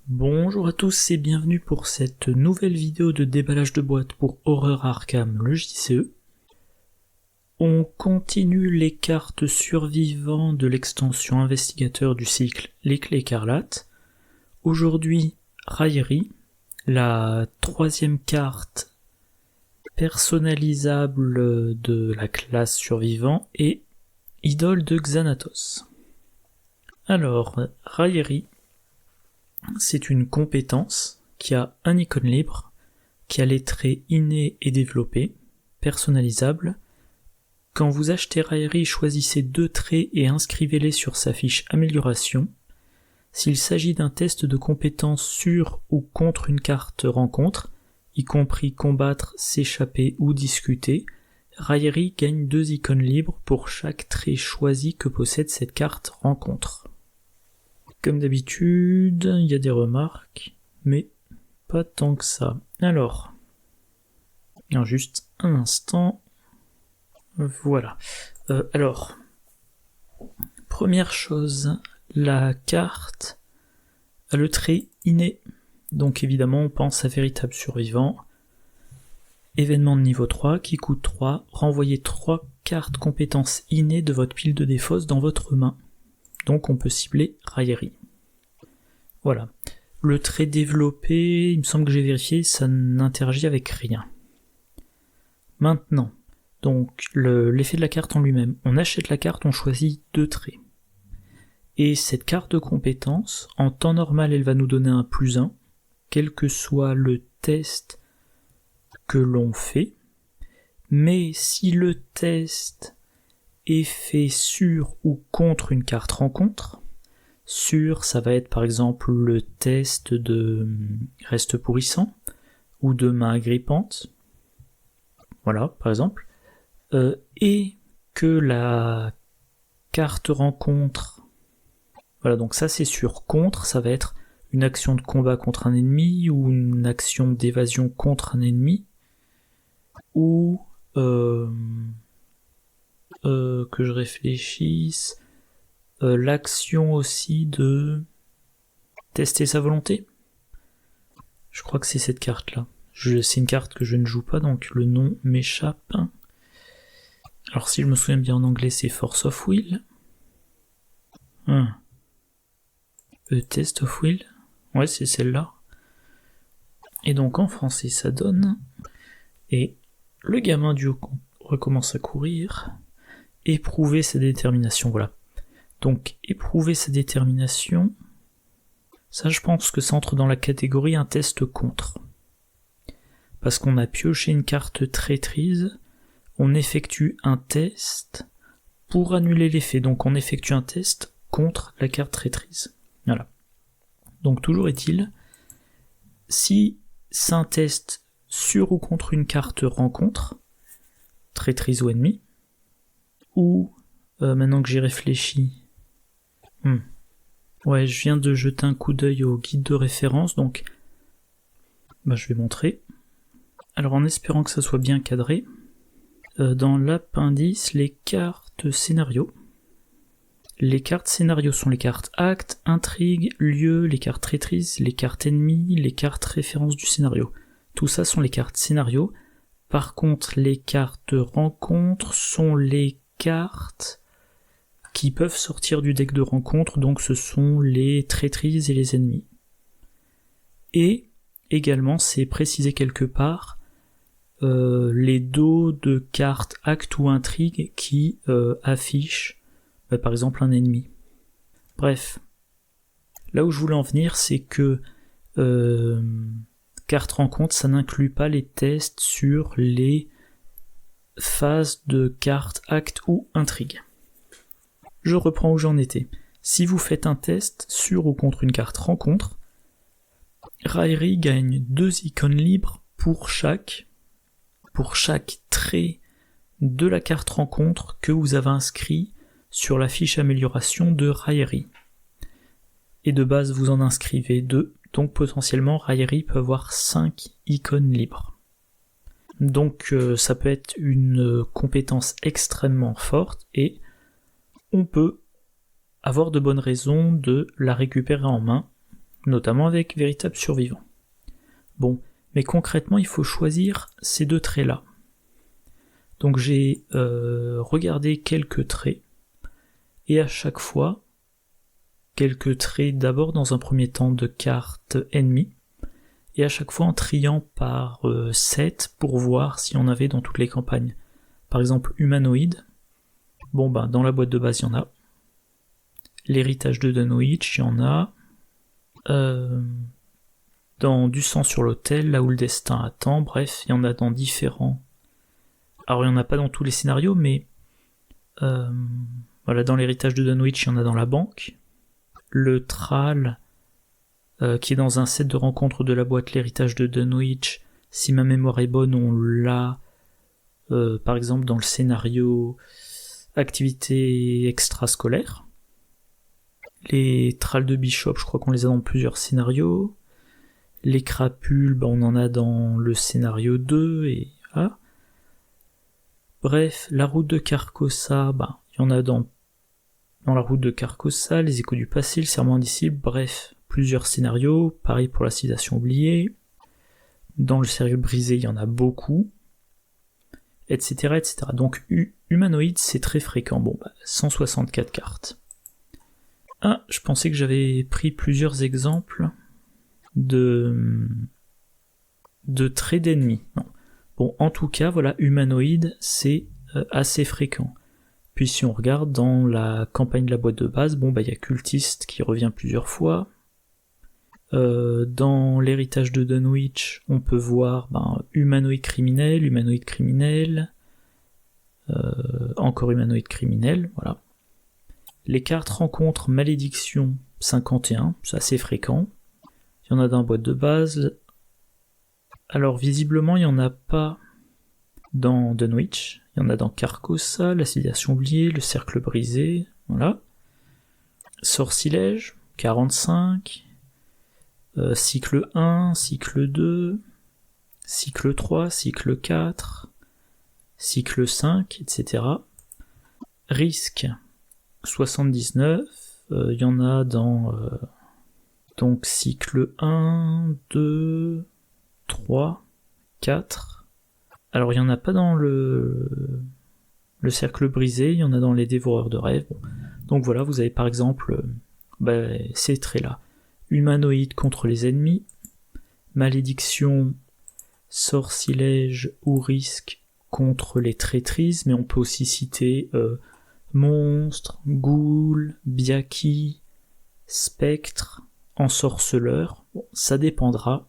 Bonjour à tous et bienvenue pour cette nouvelle vidéo de déballage de boîtes pour Horror Arkham, le JCE. On continue les cartes survivantes de l'extension investigateur du cycle Les Clés Écarlates. Aujourd'hui, Raillerie, la troisième carte personnalisable de la classe survivant et Idole de Xanatos. Alors, Raillerie, c'est une compétence qui a un icône libre, qui a les traits innés et développés, personnalisables. Quand vous achetez Raillerie, choisissez 2 traits et inscrivez-les sur sa fiche amélioration. S'il s'agit d'un test de compétence sur ou contre une carte rencontre, y compris combattre, s'échapper ou discuter, Raillerie gagne 2 icônes libres pour chaque trait choisi que possède cette carte rencontre. Comme d'habitude, il y a des remarques, mais pas tant que ça. Alors, juste un instant. Voilà. Alors, première chose, la carte a le trait inné. Donc évidemment, on pense à Véritable Survivant. Événement de niveau 3 qui coûte 3. Renvoyez 3 cartes compétences innées de votre pile de défausse dans votre main. Donc on peut cibler Raillerie. Voilà. Le trait développé, il me semble que j'ai vérifié, ça n'interagit avec rien. Maintenant, donc l'effet de la carte en lui-même. On achète la carte, on choisit 2 traits. Et cette carte de compétence, en temps normal, elle va nous donner un +1, quel que soit le test que l'on fait. Mais si le test est fait sur ou contre une carte rencontre, sur, ça va être par exemple le test de reste pourrissant, ou de main agrippante, voilà, par exemple, et que la carte rencontre, voilà, donc ça c'est sur contre, ça va être une action de combat contre un ennemi, ou une action d'évasion contre un ennemi, ou que je réfléchisse, l'action aussi de tester sa volonté. Je crois que c'est cette carte là. C'est une carte que je ne joue pas, donc le nom m'échappe. Alors si je me souviens bien en anglais, c'est Force of Will. Test of Will. Ouais, c'est celle-là. Et donc en français ça donne. Et le gamin du haut recommence à courir. Éprouver sa détermination, voilà. Donc, éprouver sa détermination, ça je pense que ça entre dans la catégorie un test contre. Parce qu'on a pioché une carte traîtrise, on effectue un test pour annuler l'effet. Donc on effectue un test contre la carte traîtrise. Voilà. Donc toujours est-il, si c'est un test sur ou contre une carte rencontre, traîtrise ou ennemi, ou, maintenant que j'y réfléchis, ouais, je viens de jeter un coup d'œil au guide de référence, donc je vais montrer. Alors en espérant que ça soit bien cadré, dans l'appendice, les cartes scénario. Les cartes scénario sont les cartes acte, intrigue, lieu, les cartes traîtrise, les cartes ennemies, les cartes référence du scénario. Tout ça sont les cartes scénario. Par contre, les cartes rencontre sont les cartes qui peuvent sortir du deck de rencontre, donc ce sont les traîtrises et les ennemis. Et également, c'est précisé quelque part, les dos de cartes acte ou intrigue qui affichent par exemple un ennemi. Bref, là où je voulais en venir, c'est que carte rencontre, ça n'inclut pas les tests sur les phases de carte acte ou intrigue. Je reprends où j'en étais. Si vous faites un test sur ou contre une carte rencontre, Raillerie gagne 2 icônes libres pour chaque trait de la carte rencontre que vous avez inscrit sur la fiche amélioration de Raillerie. Et de base, vous en inscrivez 2, donc potentiellement Raillerie peut avoir 5 icônes libres. Donc ça peut être une compétence extrêmement forte et on peut avoir de bonnes raisons de la récupérer en main notamment avec Véritable Survivant. Bon, mais concrètement, il faut choisir ces 2 traits-là. Donc j'ai regardé quelques traits, et à chaque fois, quelques traits d'abord dans un premier temps de cartes ennemies, et à chaque fois en triant par 7 pour voir si on avait dans toutes les campagnes. Par exemple, humanoïde, bon ben dans la boîte de base il y en a. L'héritage de Dunwich, il y en a. Dans Du sang sur l'autel, là où le destin attend, bref, il y en a dans différents. Alors il n'y en a pas dans tous les scénarios, mais voilà, dans l'héritage de Dunwich, il y en a dans la banque. Le Thrall, qui est dans un set de rencontres de la boîte l'héritage de Dunwich, si ma mémoire est bonne, on l'a par exemple dans le scénario activité extrascolaire. Les Thralls de Bishop, je crois qu'on les a dans plusieurs scénarios. Les crapules, on en a dans le scénario 2, et voilà. Bref, la route de Carcosa, il y en a dans la route de Carcosa, les échos du passé, le serment indicible, bref, plusieurs scénarios, pareil pour la civilisation oubliée. Dans le cercle brisé, il y en a beaucoup, etc. etc. Donc humanoïde, c'est très fréquent. 164 cartes. Ah, je pensais que j'avais pris plusieurs exemples de traits d'ennemis. Non. Bon, en tout cas, voilà, humanoïde, c'est assez fréquent. Puis si on regarde dans la campagne de la boîte de base, il y a cultiste qui revient plusieurs fois. Dans l'héritage de Dunwich, on peut voir humanoïde criminel, encore humanoïde criminel, voilà. Les cartes rencontres malédiction 51, c'est assez fréquent. Il y en a dans la boîte de base. Alors visiblement il n'y en a pas dans Dunwich, il y en a dans Carcosa, la civilisation oubliée, le cercle brisé, voilà. Sortilège, 45, cycle 1, cycle 2, cycle 3, cycle 4, cycle 5, etc. Risque, 79, il y en a dans donc cycle 1, 2, 3, 4. Alors il n'y en a pas dans le cercle brisé, il y en a dans les dévoreurs de rêves. Donc voilà, vous avez par exemple ces traits-là. Humanoïde contre les ennemis, malédiction, sortilège ou risque contre les traîtrises, mais on peut aussi citer monstre, ghoul, biaki, spectre, ensorceleur. Ça dépendra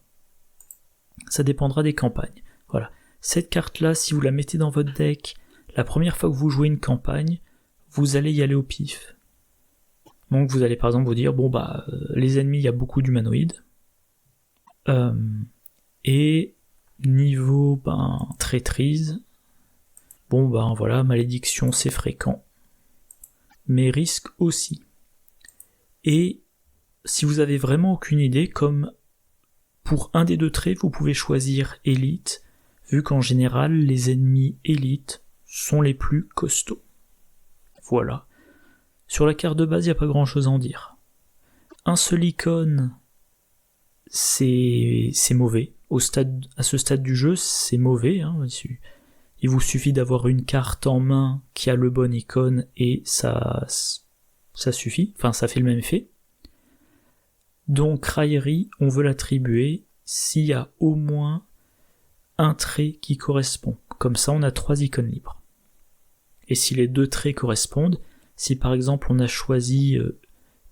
des campagnes. Voilà. Cette carte-là, si vous la mettez dans votre deck, la première fois que vous jouez une campagne, vous allez y aller au pif. Donc vous allez par exemple vous dire, les ennemis, il y a beaucoup d'humanoïdes. Et niveau traîtrise, voilà, malédiction c'est fréquent. Mais risque aussi. Et si vous avez vraiment aucune idée, comme pour un des 2 traits, vous pouvez choisir élite, vu qu'en général, les ennemis élites sont les plus costauds. Voilà. Sur la carte de base, il n'y a pas grand chose à en dire. Un seul icône, c'est mauvais. À ce stade du jeu, c'est mauvais. Il vous suffit d'avoir une carte en main qui a le bon icône et ça suffit. Enfin, ça fait le même effet. Donc, raillerie, on veut l'attribuer s'il y a au moins un trait qui correspond. Comme ça, on a 3 icônes libres. Et si les 2 traits correspondent, si par exemple on a choisi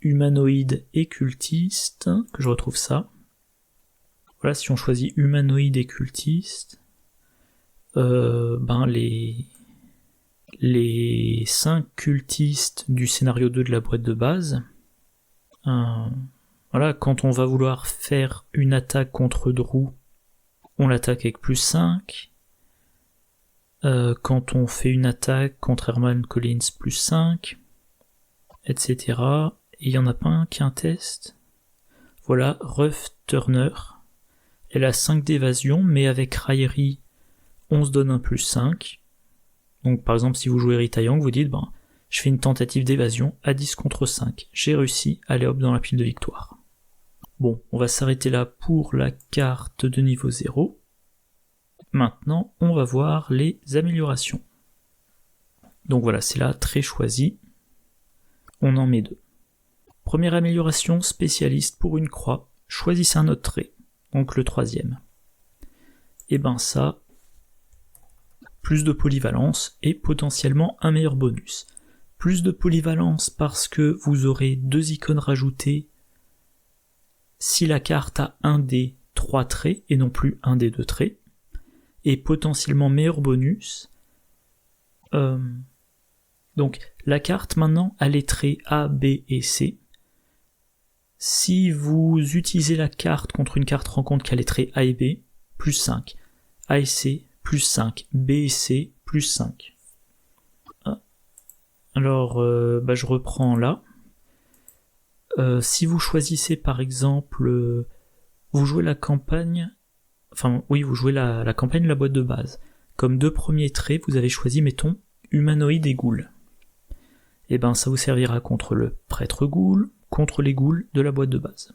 humanoïde et cultiste, que je retrouve ça. Voilà, si on choisit humanoïde et cultiste, les 5 cultistes du scénario 2 de la boîte de base, voilà, quand on va vouloir faire une attaque contre Drew, on l'attaque avec plus 5. Quand on fait une attaque contre Herman Collins, plus 5, etc. Et il n'y en a pas un qui a un test. Voilà, Ruff Turner. Elle a 5 d'évasion, mais avec raillerie, on se donne un plus 5. Donc par exemple, si vous jouez Rita Young, vous dites, je fais une tentative d'évasion à 10 contre 5. J'ai réussi, allez hop dans la pile de victoire. Bon, on va s'arrêter là pour la carte de niveau 0. Maintenant, on va voir les améliorations. Donc voilà, c'est là, trait choisi. On en met 2. Première amélioration, spécialiste pour une croix. Choisissez un autre trait, donc le 3e. Et ben ça, plus de polyvalence et potentiellement un meilleur bonus. Plus de polyvalence parce que vous aurez 2 icônes rajoutées si la carte a un des 3 traits et non plus un des 2 traits. Et potentiellement meilleur bonus. Donc la carte maintenant a les traits A, B et C. Si vous utilisez la carte contre une carte rencontre qui a les traits A et B, plus 5. A et C, plus 5. B et C, plus 5. Alors, je reprends là. Si vous choisissez par exemple, vous jouez la campagne, vous jouez la campagne de la boîte de base. Comme 2 premiers traits, vous avez choisi, mettons, humanoïde et ghoul. Et ben ça vous servira contre le prêtre ghoul, contre les ghouls de la boîte de base.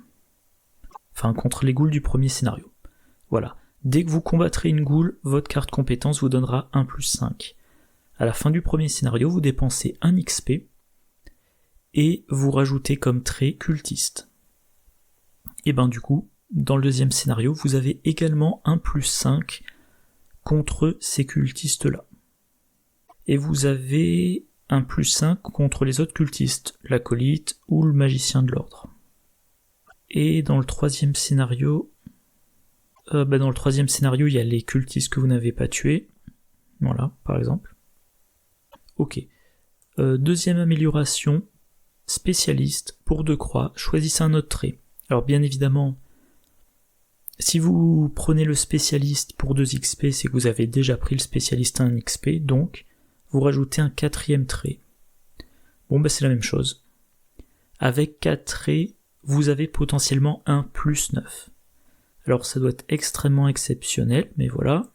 Enfin, contre les ghouls du premier scénario. Voilà. Dès que vous combattrez une ghoul, votre carte compétence vous donnera 1 plus 5. À la fin du premier scénario, vous dépensez 1 XP et vous rajoutez comme trait cultiste. Et ben du coup, dans le deuxième scénario, vous avez également 1 plus 5 contre ces cultistes-là. Et vous avez 1 plus 5 contre les autres cultistes, l'acolyte ou le magicien de l'ordre. Et dans le troisième scénario, il y a les cultistes que vous n'avez pas tués. Voilà, par exemple. Ok. Deuxième amélioration, spécialiste pour 2 croix, choisissez un autre trait. Alors bien évidemment, si vous prenez le spécialiste pour 2 XP, c'est que vous avez déjà pris le spécialiste à 1 XP, donc vous rajoutez un 4e trait. Bon c'est la même chose. Avec 4 traits, vous avez potentiellement un plus 9. Alors ça doit être extrêmement exceptionnel, mais voilà.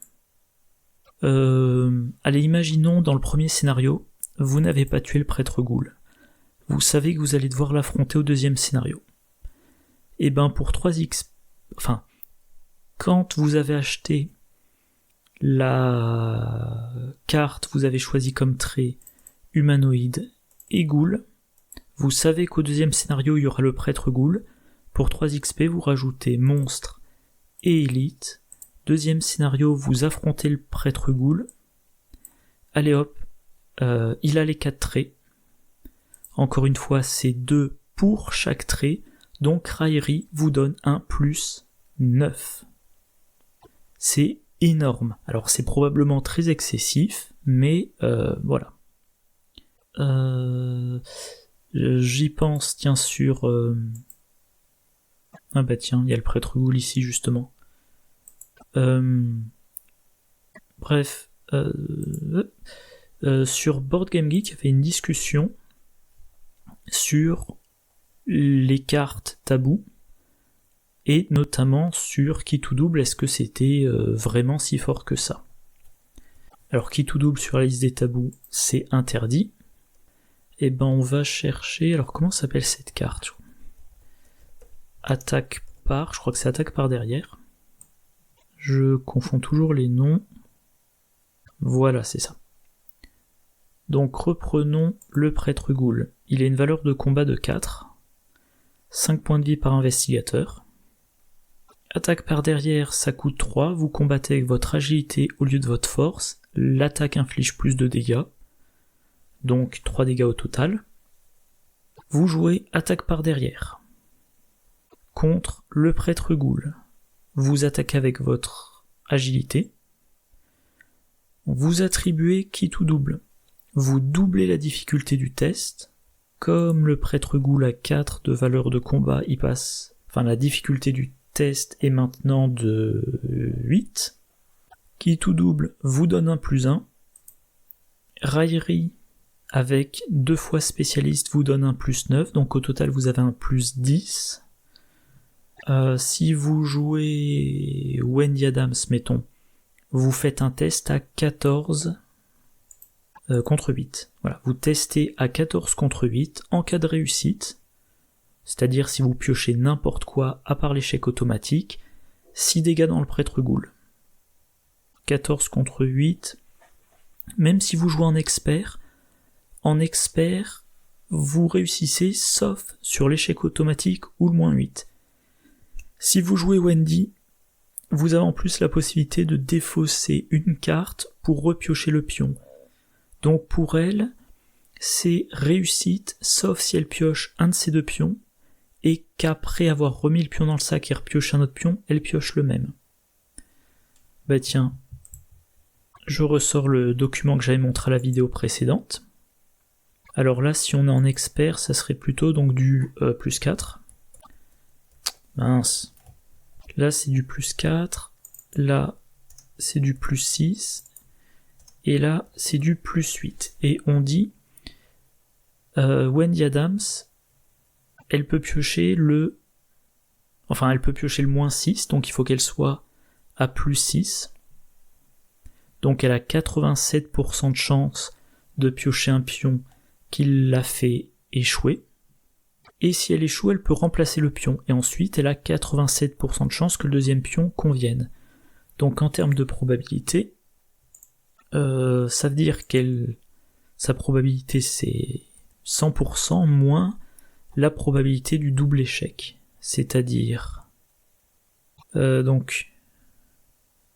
Allez, imaginons dans le premier scénario, vous n'avez pas tué le prêtre ghoul. Vous savez que vous allez devoir l'affronter au deuxième scénario. Et ben pour 3x... quand vous avez acheté la carte, vous avez choisi comme trait humanoïde et ghoul. Vous savez qu'au deuxième scénario, il y aura le prêtre ghoul. Pour 3 XP, vous rajoutez monstre et élite. Deuxième scénario, vous affrontez le prêtre ghoul. Allez hop, il a les 4 traits. Encore une fois, c'est 2 pour chaque trait. Donc Raillerie vous donne un plus 9. C'est énorme. Alors c'est probablement très excessif, mais voilà. J'y pense, tiens, sur... Ah bah tiens, il y a le prêtre ghoul ici, justement. Bref, sur Board Game Geek, il y avait une discussion sur les cartes tabous, et notamment sur qui tout double, est-ce que c'était vraiment si fort que ça. Alors qui tout double sur la liste des tabous, c'est interdit. Et ben on va chercher, alors comment s'appelle cette carte? Attaque par, je crois que c'est attaque par derrière. Je confonds toujours les noms. Voilà, c'est ça. Donc reprenons le prêtre ghoul. Il a une valeur de combat de 4. 5 points de vie par investigateur. Attaque par derrière, ça coûte 3. Vous combattez avec votre agilité au lieu de votre force. L'attaque inflige plus de dégâts. Donc 3 dégâts au total. Vous jouez attaque par derrière. Contre le prêtre ghoul. Vous attaquez avec votre agilité. Vous attribuez qui tout double. Vous doublez la difficulté du test. Comme le prêtre ghoul a 4 de valeur de combat, il passe... la difficulté du test est maintenant de 8. Qui tout double vous donne un plus 1. Raillerie avec 2 fois spécialiste vous donne un plus 9, donc au total vous avez un plus 10. Si vous jouez Wendy Adams, mettons, vous faites un test à 14 contre 8. Voilà, vous testez à 14 contre 8, en cas de réussite, c'est-à-dire si vous piochez n'importe quoi à part l'échec automatique, 6 dégâts dans le prêtre ghoul. 14 contre 8. Même si vous jouez en expert, vous réussissez sauf sur l'échec automatique ou le -8. Si vous jouez Wendy, vous avez en plus la possibilité de défausser une carte pour repiocher le pion. Donc pour elle, c'est réussite, sauf si elle pioche un de ces deux pions, et qu'après avoir remis le pion dans le sac et repioché un autre pion, elle pioche le même. Bah tiens, je ressors le document que j'avais montré à la vidéo précédente. Alors là, si on est en expert, ça serait plutôt donc du +4. Mince. Là, c'est du +4. Là, c'est du +6. Et là, c'est du +8. Et on dit, Wendy Adams, elle peut piocher le -6, donc il faut qu'elle soit à +6. Donc elle a 87% de chance de piocher un pion qui l'a fait échouer. Et si elle échoue, elle peut remplacer le pion. Et ensuite, elle a 87% de chance que le deuxième pion convienne. Donc en termes de probabilité, ça veut dire sa probabilité c'est 100% moins la probabilité du double échec. C'est-à-dire, donc,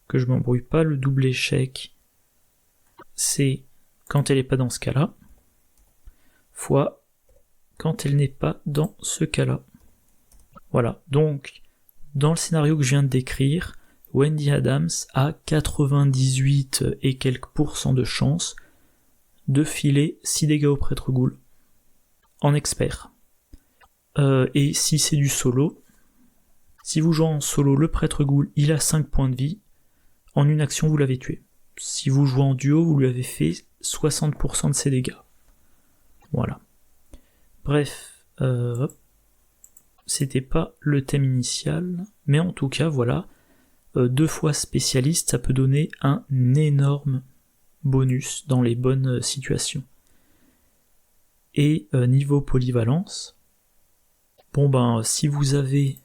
que je m'embrouille pas, le double échec, c'est quand elle n'est pas dans ce cas-là, fois quand elle n'est pas dans ce cas-là. Voilà, donc, dans le scénario que je viens de décrire, Wendy Adams a 98 et quelques % de chance de filer 6 dégâts au prêtre ghoul en expert. Et si c'est du solo, si vous jouez en solo, le prêtre ghoul, il a 5 points de vie, en une action vous l'avez tué. Si vous jouez en duo, vous lui avez fait 60% de ses dégâts. Voilà. Bref, c'était pas le thème initial, mais en tout cas, voilà, 2 fois spécialiste, ça peut donner un énorme bonus dans les bonnes situations. Et niveau polyvalence, bon ben, si vous avez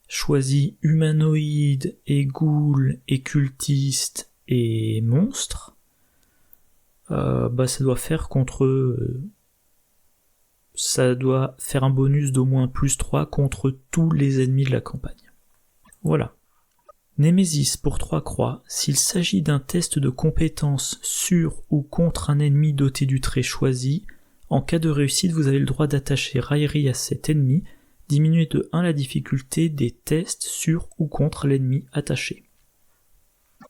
choisi humanoïde et ghoul et cultiste et monstre, bah ça doit faire ça doit faire un bonus d'au moins +3 contre tous les ennemis de la campagne. Voilà. Némésis pour 3 croix, s'il s'agit d'un test de compétence sur ou contre un ennemi doté du trait choisi, en cas de réussite, vous avez le droit d'attacher raillerie à cet ennemi, diminuer de 1 la difficulté des tests sur ou contre l'ennemi attaché.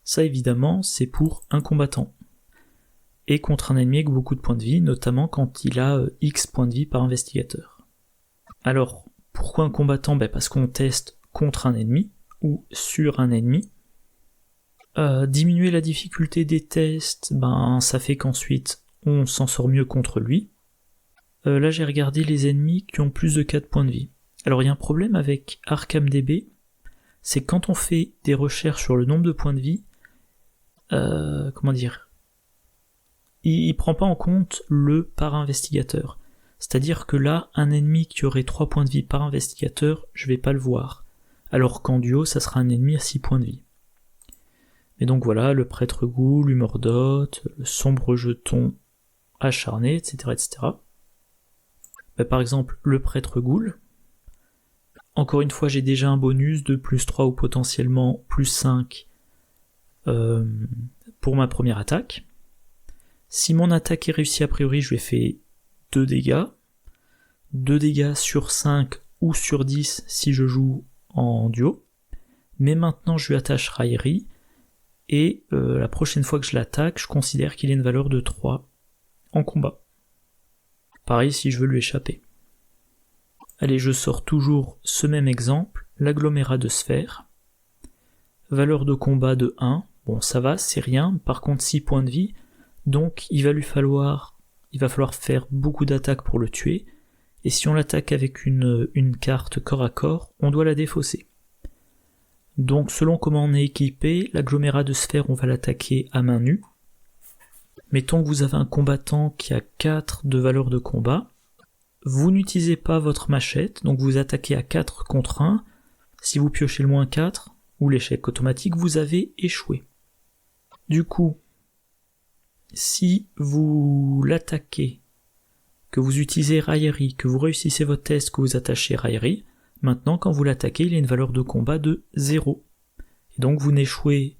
Ça évidemment, c'est pour un combattant. Et contre un ennemi avec beaucoup de points de vie, notamment quand il a X points de vie par investigateur. Alors, pourquoi un combattant ? Parce qu'on teste contre un ennemi, ou sur un ennemi. Diminuer la difficulté des tests, ça fait qu'ensuite on s'en sort mieux contre lui. Là j'ai regardé les ennemis qui ont plus de 4 points de vie. Alors il y a un problème avec ArkhamDB, c'est quand on fait des recherches sur le nombre de points de vie, il prend pas en compte le par investigateur. C'est-à-dire que là, un ennemi qui aurait 3 points de vie par investigateur, je vais pas le voir. Alors qu'en duo, ça sera un ennemi à 6 points de vie. Mais donc voilà, le prêtre ghoul, l'humordote, le sombre jeton acharné, etc. etc. Par exemple, le prêtre ghoul, encore une fois, j'ai déjà un bonus de +3 ou potentiellement +5 pour ma première attaque. Si mon attaque est réussie a priori, je lui ai fait 2 dégâts. 2 dégâts sur 5 ou sur 10 si je joue en duo, mais maintenant je lui attache raillerie, et la prochaine fois que je l'attaque, je considère qu'il a une valeur de 3 en combat. Pareil si je veux lui échapper. Allez, je sors toujours ce même exemple, l'agglomérat de sphère. Valeur de combat de 1, bon ça va, c'est rien, par contre 6 points de vie, donc il va falloir faire beaucoup d'attaques pour le tuer, et si on l'attaque avec une carte corps à corps, on doit la défausser. Donc selon comment on est équipé, l'agglomérat de sphère on va l'attaquer à main nue. Mettons que vous avez un combattant qui a 4 de valeur de combat, vous n'utilisez pas votre machette, donc vous attaquez à 4 contre 1. Si vous piochez le moins 4, ou l'échec automatique, vous avez échoué. Du coup, si vous l'attaquez, que vous utilisez raillerie, que vous réussissez votre test, que vous attachez raillerie, maintenant quand vous l'attaquez, il a une valeur de combat de 0. Et donc vous n'échouez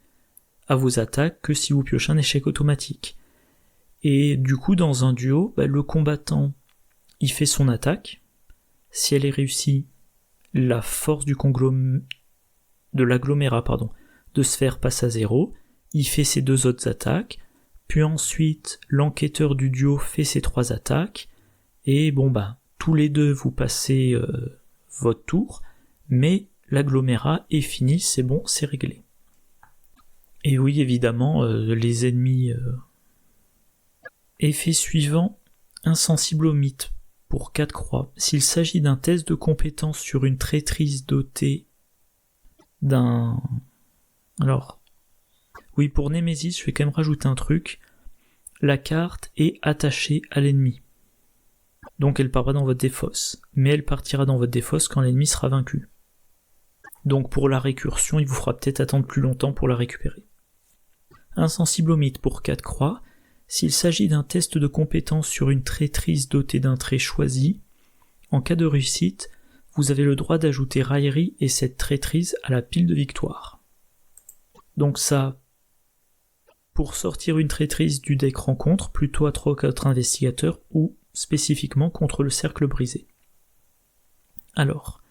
à vos attaques que si vous piochez un échec automatique. Et du coup, dans un duo, le combattant, il fait son attaque. Si elle est réussie, la force de l'agglomérat, de sphère passe à 0. Il fait ses 2 autres attaques. Puis ensuite, l'enquêteur du duo fait ses 3 attaques. Et tous les deux, vous passez votre tour. Mais l'agglomérat est fini, c'est bon, c'est réglé. Et oui, évidemment, les ennemis... Effet suivant, insensible au mythe, pour 4 croix. S'il s'agit d'un test de compétence sur une traîtrise dotée d'un... Alors, oui, pour Némésis, je vais quand même rajouter un truc. La carte est attachée à l'ennemi. Donc elle part pas dans votre défausse, mais elle partira dans votre défausse quand l'ennemi sera vaincu. Donc pour la récursion, il vous fera peut-être attendre plus longtemps pour la récupérer. Insensible au mythe pour 4 croix. S'il s'agit d'un test de compétence sur une traîtrise dotée d'un trait choisi, en cas de réussite, vous avez le droit d'ajouter raillerie et cette traîtrise à la pile de victoire. Donc ça, pour sortir une traîtrise du deck rencontre, plutôt à 3 ou 4 investigateurs ou spécifiquement contre le cercle brisé. Alors,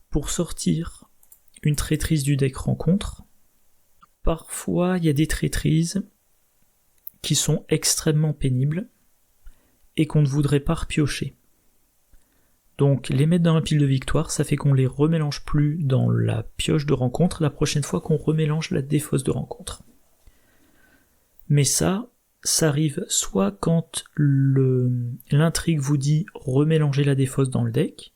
pour sortir une traîtrise du deck rencontre, parfois il y a des traîtrises qui sont extrêmement pénibles et qu'on ne voudrait pas repiocher. Donc les mettre dans la pile de victoire, ça fait qu'on les remélange plus dans la pioche de rencontre la prochaine fois qu'on remélange la défausse de rencontre. Mais ça arrive soit quand l'intrigue vous dit remélanger la défausse dans le deck,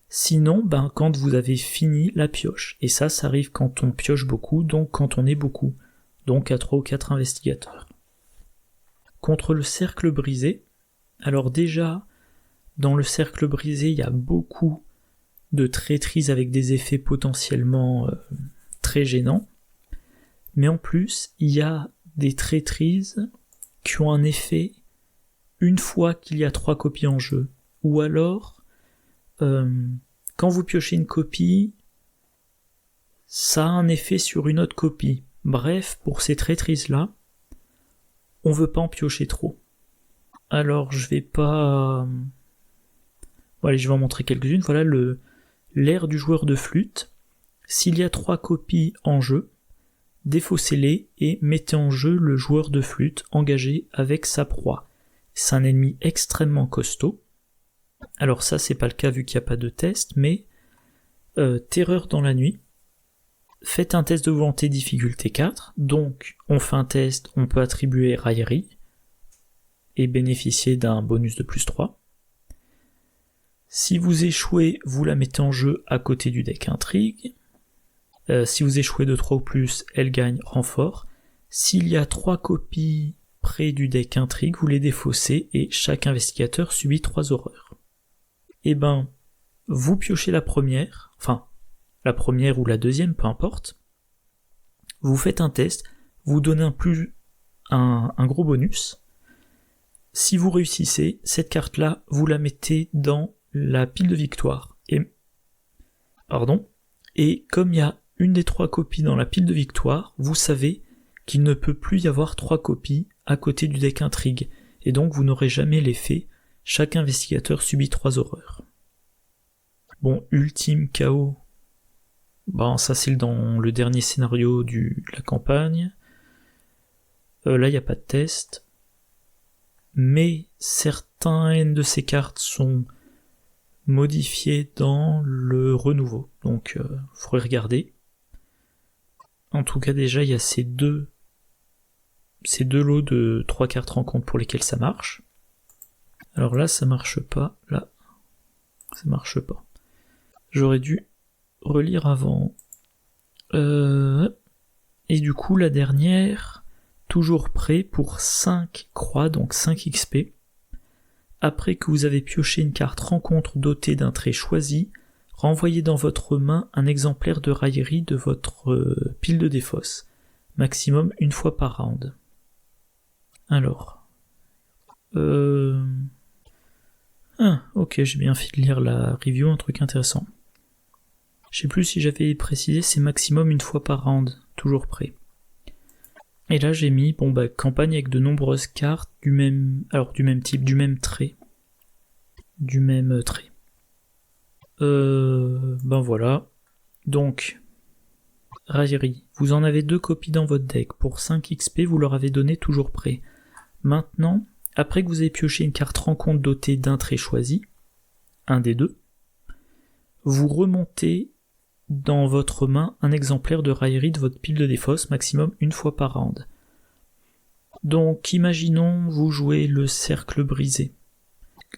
sinon quand vous avez fini la pioche. Et ça arrive quand on pioche beaucoup, donc quand on est beaucoup. Donc à 3 ou 4 investigateurs. Contre le cercle brisé, alors déjà, dans le cercle brisé, il y a beaucoup de traîtrises avec des effets potentiellement très gênants, mais en plus, il y a des traîtrises qui ont un effet une fois qu'il y a 3 copies en jeu, ou alors, quand vous piochez une copie, ça a un effet sur une autre copie. Bref, pour ces traîtrises-là, on veut pas en piocher trop. Alors, je vais pas... Allez, je vais en montrer quelques-unes. Voilà l'air du joueur de flûte. S'il y a 3 copies en jeu, défaussez-les et mettez en jeu le joueur de flûte engagé avec sa proie. C'est un ennemi extrêmement costaud. Alors ça, c'est pas le cas vu qu'il n'y a pas de test, mais terreur dans la nuit. Faites un test de volonté difficulté 4, donc on fait un test, on peut attribuer raillerie et bénéficier d'un bonus de plus 3. Si vous échouez, vous la mettez en jeu à côté du deck intrigue. Si vous échouez de 3 ou plus, elle gagne renfort. S'il y a 3 copies près du deck intrigue, vous les défaussez et chaque investigateur subit 3 horreurs. Vous piochez la première ou la deuxième, peu importe, vous faites un test, vous donnez un gros bonus. Si vous réussissez, cette carte-là, vous la mettez dans la pile de victoire. Et comme il y a une des 3 copies dans la pile de victoire, vous savez qu'il ne peut plus y avoir 3 copies à côté du deck intrigue, et donc vous n'aurez jamais l'effet, chaque investigateur subit 3 horreurs. Bon, ultime KO, ça c'est dans le dernier scénario de la campagne. Là il n'y a pas de test, mais certaines de ces cartes sont modifiées dans le renouveau, donc faudrait regarder. En tout cas déjà il y a ces deux lots de 3 cartes rencontres pour lesquelles ça marche. Alors là ça marche pas, là ça marche pas. J'aurais dû relire avant. Et du coup la dernière, toujours prêt pour 5 croix, donc 5 XP. après que vous avez pioché une carte rencontre dotée d'un trait choisi, renvoyez dans votre main un exemplaire de raillerie de votre pile de défausse, maximum une fois par round. Alors... Ah, ok, j'ai bien fait de lire la review, un truc intéressant. Je sais plus si j'avais précisé, c'est maximum une fois par round, toujours prêt. Et là j'ai mis, campagne avec de nombreuses cartes du même type, du même trait. Voilà. Donc, raillerie. Vous en avez 2 copies dans votre deck. Pour 5 XP, vous leur avez donné toujours prêt. Maintenant, après que vous avez pioché une carte rencontre dotée d'un trait choisi, un des 2, vous remontez dans votre main un exemplaire de raillerie de votre pile de défausse, maximum une fois par round. Donc, imaginons, vous jouez le cercle brisé.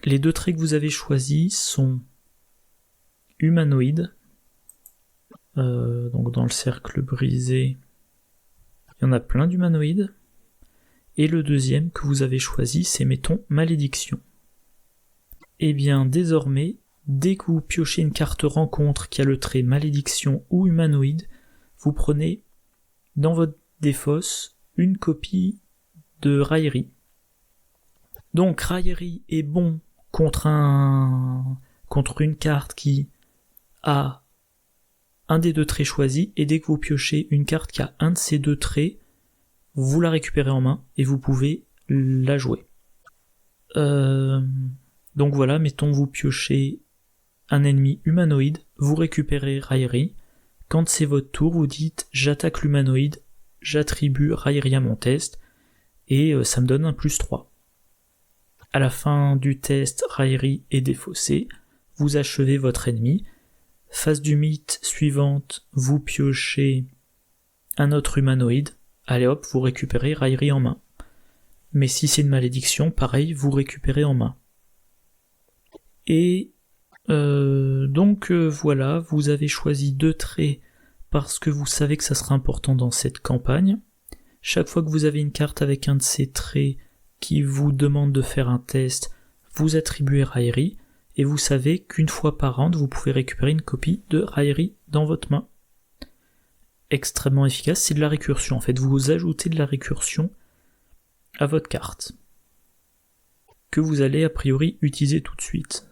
Les 2 traits que vous avez choisis sont humanoïde. Donc dans le cercle brisé, il y en a plein d'humanoïdes. Et le deuxième que vous avez choisi, c'est, mettons, malédiction. Et bien, désormais, dès que vous piochez une carte rencontre qui a le trait malédiction ou humanoïde, vous prenez dans votre défausse une copie de raillerie. Donc raillerie est bon contre une carte qui a un des 2 traits choisis, et dès que vous piochez une carte qui a un de ces 2 traits, vous la récupérez en main et vous pouvez la jouer. Donc voilà, mettons vous piochez un ennemi humanoïde, vous récupérez raillerie. Quand c'est votre tour, vous dites j'attaque l'humanoïde, j'attribue raillerie à mon test, et ça me donne un +3. À la fin du test, raillerie est défaussée, vous achevez votre ennemi. Phase du mythe suivante, vous piochez un autre humanoïde, allez hop, vous récupérez raillerie en main. Mais si c'est une malédiction, pareil, vous récupérez en main. Et voilà, vous avez choisi 2 traits parce que vous savez que ça sera important dans cette campagne. Chaque fois que vous avez une carte avec un de ces traits qui vous demande de faire un test, vous attribuez raillerie, et vous savez qu'une fois par round, vous pouvez récupérer une copie de raillerie dans votre main. Extrêmement efficace, c'est de la récursion en fait, vous ajoutez de la récursion à votre carte, que vous allez a priori utiliser tout de suite.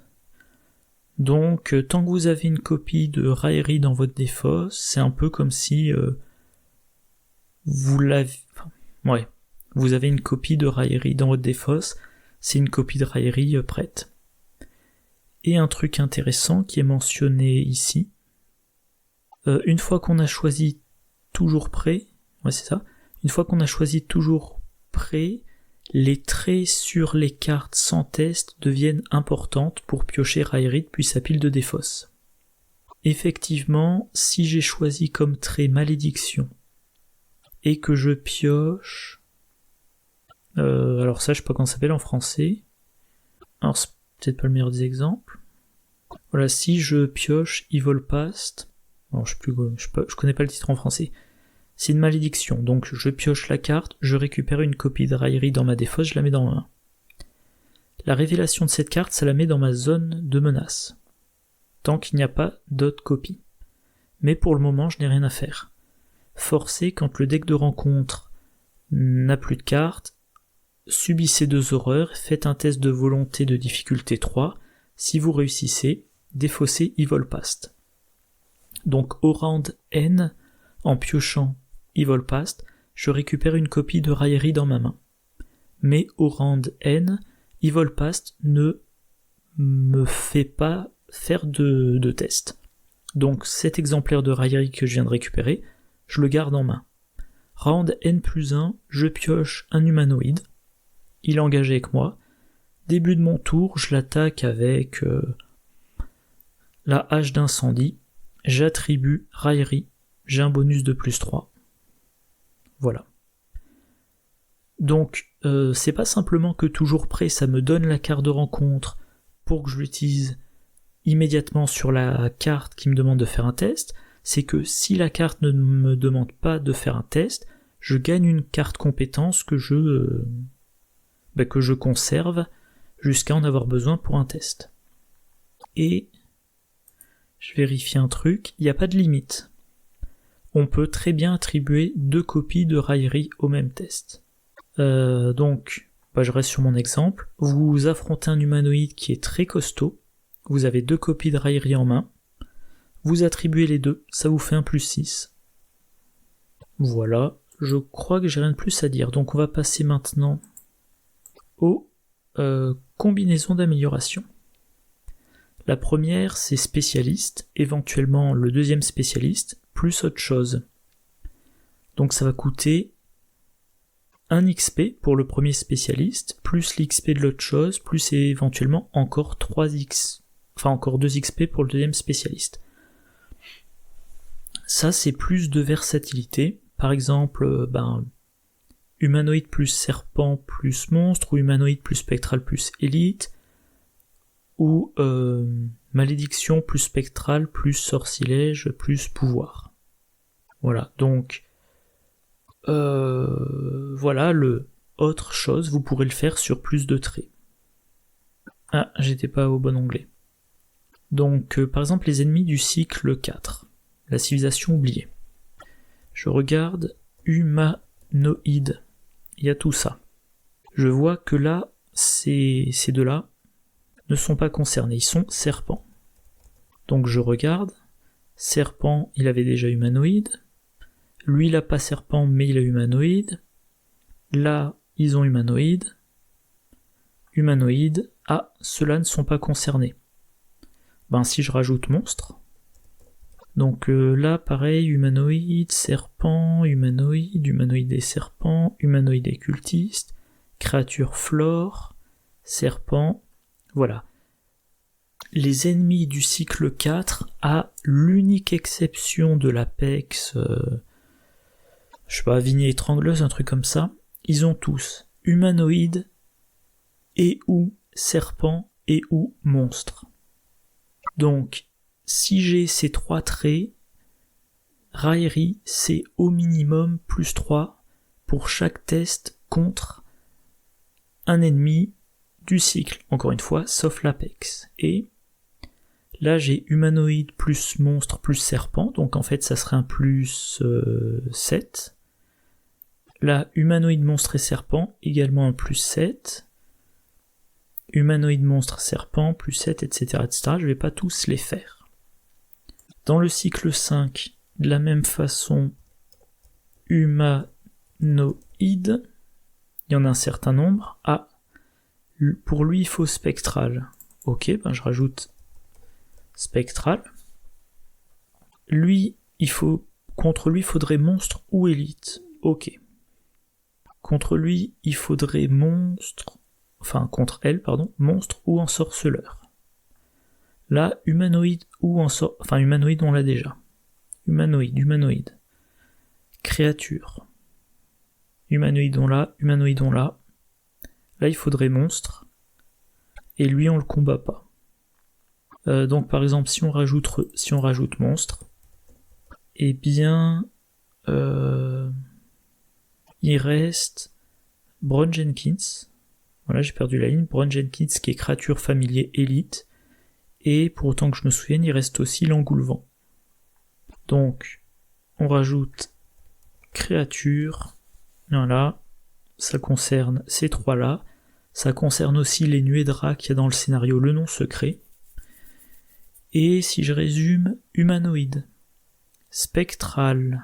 Donc tant que vous avez une copie de raillerie dans votre défausse, c'est un peu comme si vous avez une copie de raillerie dans votre défausse, c'est une copie de raillerie prête. Et un truc intéressant qui est mentionné ici, une fois qu'on a choisi toujours prêt, une fois qu'on a choisi toujours prêt, les traits sur les cartes sans test deviennent importantes pour piocher raillerie depuis sa pile de défausse. Effectivement, si j'ai choisi comme trait malédiction, et que je pioche... alors ça, je sais pas comment ça s'appelle en français. Alors c'est peut-être pas le meilleur des exemples. Voilà, si je pioche Evil Past, alors je connais pas le titre en français. C'est une malédiction, donc je pioche la carte, je récupère une copie de raillerie dans ma défausse, je la mets dans ma main. La révélation de cette carte, ça la met dans ma zone de menace, tant qu'il n'y a pas d'autres copies. Mais pour le moment, je n'ai rien à faire. Forcez, quand le deck de rencontre n'a plus de cartes, subissez 2 horreurs, faites un test de volonté de difficulté 3, si vous réussissez, défaussez Evil Past. Donc au round N, en piochant Evil Past, je récupère une copie de raillerie dans ma main. Mais au round N, Evil Past ne me fait pas faire de test. Donc cet exemplaire de raillerie que je viens de récupérer, je le garde en main. Round N+1, je pioche un humanoïde, il est engagé avec moi. Début de mon tour, je l'attaque avec la hache d'incendie, j'attribue raillerie, j'ai un bonus de +3. Voilà. Donc, c'est pas simplement que toujours prêt, ça me donne la carte de rencontre pour que je l'utilise immédiatement sur la carte qui me demande de faire un test, c'est que si la carte ne me demande pas de faire un test, je gagne une carte compétence que je conserve jusqu'à en avoir besoin pour un test. Et je vérifie un truc, il n'y a pas de limite. On peut très bien attribuer 2 copies de raillerie au même test. Donc, je reste sur mon exemple. Vous affrontez un humanoïde qui est très costaud, vous avez 2 copies de raillerie en main, vous attribuez les 2, ça vous fait un +6. Voilà, je crois que j'ai rien de plus à dire, donc on va passer maintenant aux combinaisons d'amélioration. La première, c'est spécialiste, éventuellement le deuxième spécialiste, plus autre chose. Donc ça va coûter 1 XP pour le premier spécialiste, plus l'XP de l'autre chose, plus éventuellement encore 2 XP pour le deuxième spécialiste. Ça, c'est plus de versatilité. Par exemple, humanoïde plus serpent plus monstre, ou humanoïde plus spectral plus élite, ou malédiction plus spectral plus sortilège plus pouvoir. Voilà, donc voilà, le autre chose, vous pourrez le faire sur plus de traits. Ah, j'étais pas au bon onglet. Donc, par exemple, les ennemis du cycle 4, la civilisation oubliée. Je regarde humanoïde, il y a tout ça. Je vois que là, ces deux-là ne sont pas concernés, ils sont serpents. Donc je regarde, serpent, il avait déjà humanoïde, lui il a pas serpent mais il a humanoïde, là ils ont humanoïde, ceux-là ne sont pas concernés. Si je rajoute monstre, donc là pareil, humanoïde, serpent, humanoïde et serpent, humanoïde et cultiste, créature flore, serpent, voilà. Les ennemis du cycle 4, à l'unique exception de l'Apex, Vignée étrangleuse, un truc comme ça, ils ont tous humanoïde et ou serpent et ou monstre. Donc, si j'ai ces 3 traits, raillerie, c'est au minimum +3 pour chaque test contre un ennemi du cycle, encore une fois, sauf l'Apex. Et là, j'ai humanoïde plus monstre plus serpent, donc en fait, ça serait un +7. Là, humanoïde monstre et serpent, également un +7. Humanoïde monstre serpent, +7, etc., etc. Je vais pas tous les faire. Dans le cycle 5, de la même façon, humanoïde, il y en a un certain nombre. Ah, pour lui, il faut spectral. Ok, je rajoute spectral. Lui, contre lui, il faudrait monstre ou élite. Ok. Contre lui, il faudrait contre elle, monstre ou ensorceleur. Là, humanoïde ou humanoïde, on l'a déjà. Humanoïde. Créature. Humanoïde, on l'a. Là, il faudrait monstre. Et lui, on le combat pas. Donc, par exemple, si on rajoute monstre, eh bien, il reste Bron Jenkins. Voilà, j'ai perdu la ligne. Bron Jenkins, qui est créature familier élite. Et pour autant que je me souvienne, il reste aussi l'engoulevent. Donc, on rajoute créature. Voilà, ça concerne ces 3-là. Ça concerne aussi les nuées de rats qu'il y a dans le scénario Le Nom Secret. Et si je résume, humanoïde, spectral,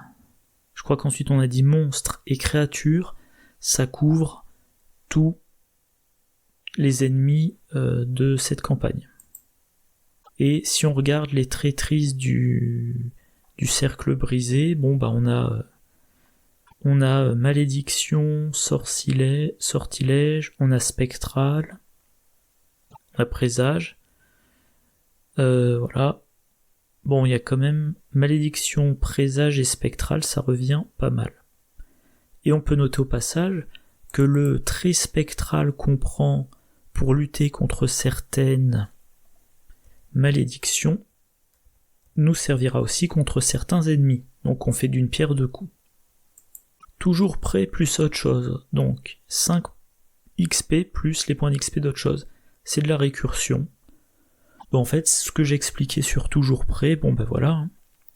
je crois qu'ensuite on a dit monstre et créature, ça couvre tous les ennemis de cette campagne. Et si on regarde les traîtrises du cercle brisé, on a malédiction, sortilège, on a spectral, on a présage, voilà. Bon, il y a quand même malédiction, présage et spectral, ça revient pas mal. Et on peut noter au passage que le trait spectral qu'on prend pour lutter contre certaines malédictions nous servira aussi contre certains ennemis. Donc on fait d'une pierre deux coups. Toujours prêt plus autre chose. Donc 5 XP plus les points d'XP d'autre chose. c'est de la récursion. Bon, en fait, ce que j'ai expliqué sur toujours prêt, bon ben voilà. Hein.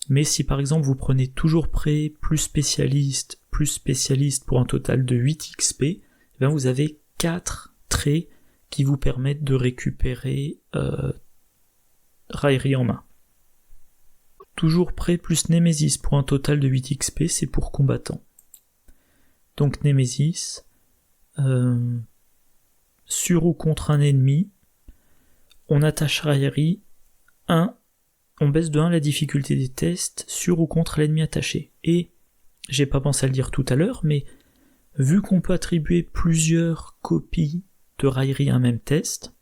Mais si par exemple vous prenez toujours prêt plus spécialiste pour un total de 8 XP, eh bien vous avez 4 traits qui vous permettent de récupérer raillerie en main. Toujours prêt plus Némésis pour un total de 8 XP, c'est pour combattant. Donc Némésis, sur ou contre un ennemi, on attache raillerie 1, on baisse de 1 la difficulté des tests sur ou contre l'ennemi attaché. Et, j'ai pas pensé à le dire tout à l'heure, mais vu qu'on peut attribuer plusieurs copies de raillerie à un même test,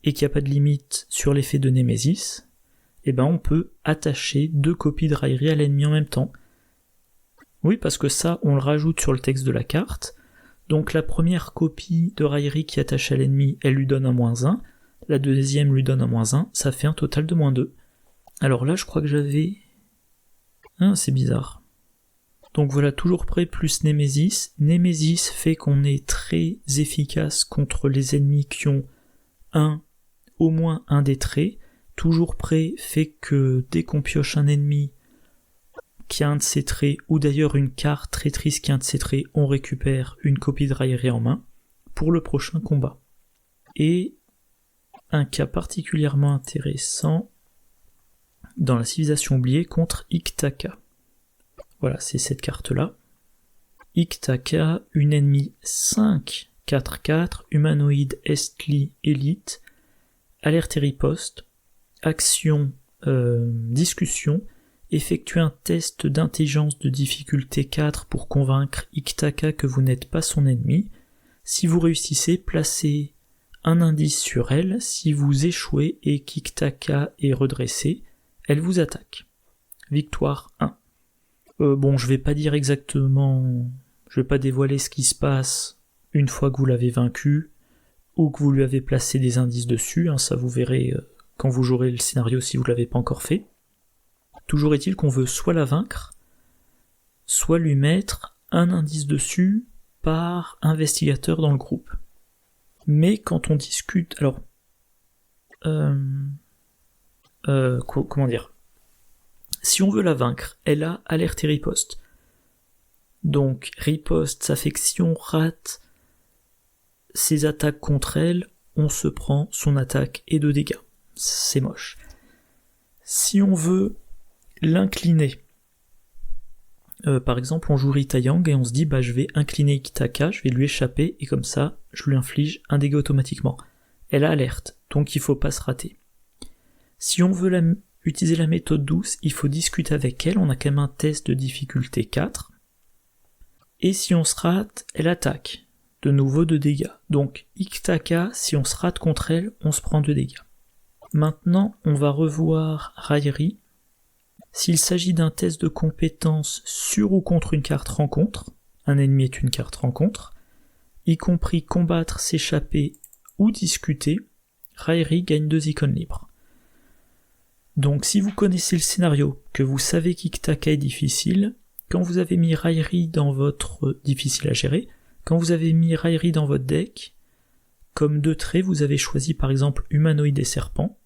et qu'il n'y a pas de limite sur l'effet de Némésis, eh ben on peut attacher 2 copies de raillerie à l'ennemi en même temps. Oui, parce que ça, on le rajoute sur le texte de la carte, donc la première copie de raillerie qui attache à l'ennemi, elle lui donne un -1, la deuxième lui donne un -1, ça fait un total de -2. Alors là, je crois que j'avais... Ah, c'est bizarre. Donc voilà, toujours prêt plus Némésis. Némésis fait qu'on est très efficace contre les ennemis qui ont au moins un des traits. Toujours prêt fait que dès qu'on pioche un ennemi qui a un de ses traits, ou d'ailleurs une carte traîtrise qui a un de ses traits, on récupère une copie de raillerie en main pour le prochain combat. Et un cas particulièrement intéressant dans la civilisation oubliée contre Iktaka. Voilà, c'est cette carte-là. Iktaka, une ennemie 5, 4-4, humanoïde Estli élite, alerte et riposte, action, discussion, effectuez un test d'intelligence de difficulté 4 pour convaincre Iktaka que vous n'êtes pas son ennemi. Si vous réussissez, placez un indice sur elle. Si vous échouez et qu'Iktaka est redressée, elle vous attaque. Victoire 1. Bon, je vais pas dire exactement... Je vais pas dévoiler ce qui se passe une fois que vous l'avez vaincu, ou que vous lui avez placé des indices dessus, hein, ça vous verrez quand vous jouerez le scénario si vous l'avez pas encore fait. Toujours est-il qu'on veut soit la vaincre, soit lui mettre un indice dessus par investigateur dans le groupe. Mais quand on discute... Alors... comment dire ? Si on veut la vaincre, elle a alerte et riposte. Donc, riposte, ça fait que si on rate ses attaques contre elle, on se prend son attaque et 2 dégâts. C'est moche. Si on veut l'incliner, par exemple, on joue Rita Yang et on se dit, je vais incliner Iktaka, je vais lui échapper, et comme ça, je lui inflige un dégât automatiquement. Elle a alerte, donc il faut pas se rater. Si on veut utiliser la méthode douce, il faut discuter avec elle, on a quand même un test de difficulté 4. Et si on se rate, elle attaque. De nouveau 2 dégâts. Donc Iktaka, si on se rate contre elle, on se prend 2 dégâts. Maintenant, on va revoir raillerie. S'il s'agit d'un test de compétence sur ou contre une carte rencontre, un ennemi est une carte rencontre, y compris combattre, s'échapper ou discuter, raillerie gagne 2 icônes libres. Donc si vous connaissez le scénario, que vous savez qu'Iktaka est difficile, quand vous avez mis raillerie dans votre... difficile à gérer, quand vous avez mis raillerie dans votre deck, comme 2 traits, vous avez choisi par exemple humanoïde et serpent.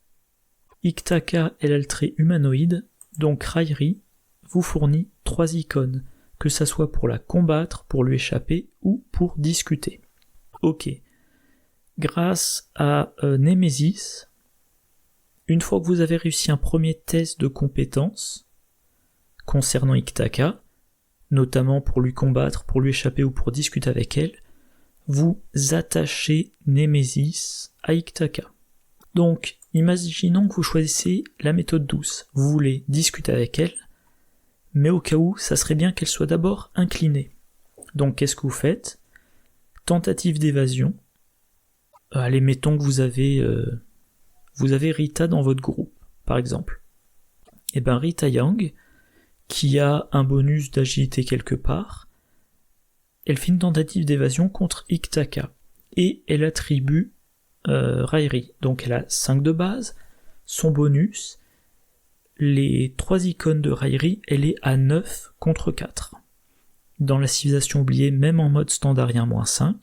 Iktaka, elle a le trait humanoïde, donc raillerie vous fournit 3 icônes, que ça soit pour la combattre, pour lui échapper ou pour discuter. Ok. Grâce à Némésis, une fois que vous avez réussi un premier test de compétence concernant Iktaka, notamment pour lui combattre, pour lui échapper ou pour discuter avec elle, vous attachez Némésis à Iktaka. Donc, imaginons que vous choisissez la méthode douce. Vous voulez discuter avec elle, mais au cas où, ça serait bien qu'elle soit d'abord inclinée. Donc, qu'est-ce que vous faites ? Tentative d'évasion. Allez, mettons que vous avez Rita dans votre groupe, par exemple. Et ben Rita Yang, qui a un bonus d'agilité quelque part, elle fait une tentative d'évasion contre Iktaka, et elle attribue raillerie. Donc elle a 5 de base, son bonus, les 3 icônes de raillerie, elle est à 9 contre 4. Dans la civilisation oubliée, même en mode standard, il y a un -5,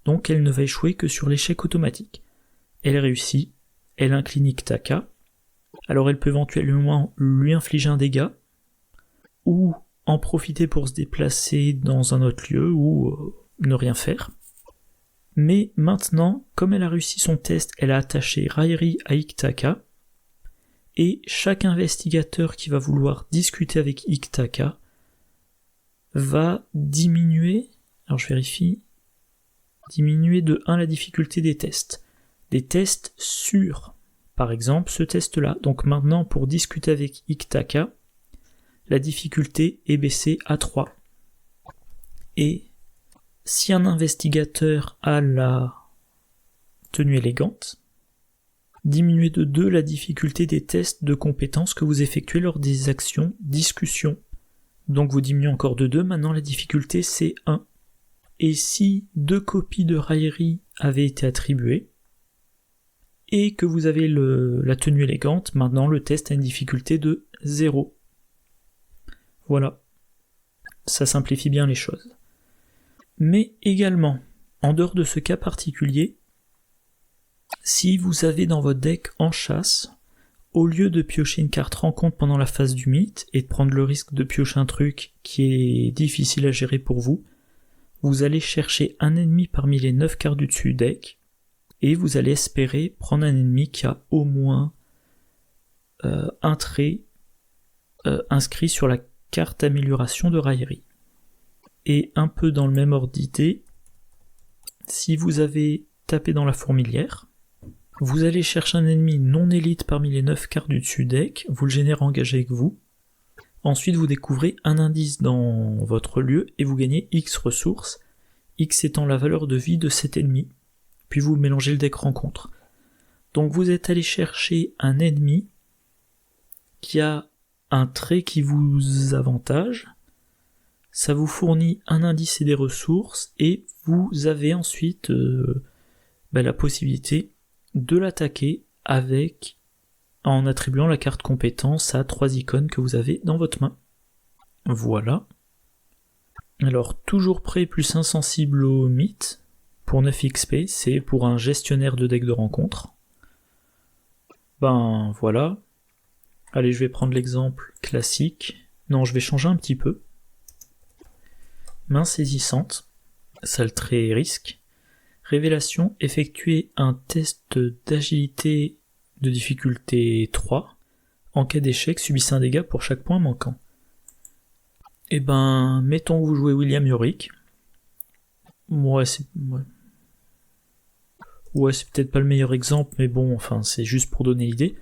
donc elle ne va échouer que sur l'échec automatique. elle réussit, elle incline Iktaka. Alors elle peut éventuellement lui infliger un dégât, ou en profiter pour se déplacer dans un autre lieu, ou ne rien faire. Mais maintenant, comme elle a réussi son test, elle a attaché Rairi à Iktaka, et chaque investigateur qui va vouloir discuter avec Iktaka va diminuer, alors je vérifie, diminuer de 1 la difficulté des tests. Des tests sûrs, par exemple ce test-là. Donc maintenant, pour discuter avec Iktaka, la difficulté est baissée à 3. Et si un investigateur a la tenue élégante, diminuez de 2 la difficulté des tests de compétences que vous effectuez lors des actions discussion. Donc vous diminuez encore de 2, maintenant la difficulté c'est 1. Et si 2 copies de Rairi avaient été attribuées, et que vous avez la tenue élégante, maintenant le test a une difficulté de 0. Voilà. Ça simplifie bien les choses. Mais également, en dehors de ce cas particulier, si vous avez dans votre deck en chasse, au lieu de piocher une carte rencontre pendant la phase du mythe et de prendre le risque de piocher un truc qui est difficile à gérer pour vous, vous allez chercher un ennemi parmi les 9 cartes du dessus deck et vous allez espérer prendre un ennemi qui a au moins un trait inscrit sur la carte amélioration de Rairi. Et un peu dans le même ordre d'idée, si vous avez tapé dans la fourmilière, vous allez chercher un ennemi non élite parmi les 9 cartes du dessus deck, vous le générez engagé avec vous. Ensuite, vous découvrez un indice dans votre lieu et vous gagnez X ressources, X étant la valeur de vie de cet ennemi, puis vous mélangez le deck rencontre. Donc vous êtes allé chercher un ennemi qui a un trait qui vous avantage, ça vous fournit un indice et des ressources, et vous avez ensuite la possibilité de l'attaquer en attribuant la carte compétence à 3 icônes que vous avez dans votre main. Voilà. Alors, toujours prêt plus insensible au mythe, pour 9 XP, c'est pour un gestionnaire de deck de rencontre. Ben voilà. Allez, je vais prendre l'exemple classique. Non, je vais changer un petit peu. Main saisissante, sale trait risque. Révélation, effectuer un test d'agilité de difficulté 3. En cas d'échec, subissez un dégât pour chaque point manquant. Et ben, mettons que vous jouez William Yorick. Ouais, c'est peut-être pas le meilleur exemple, mais bon, enfin, c'est juste pour donner l'idée.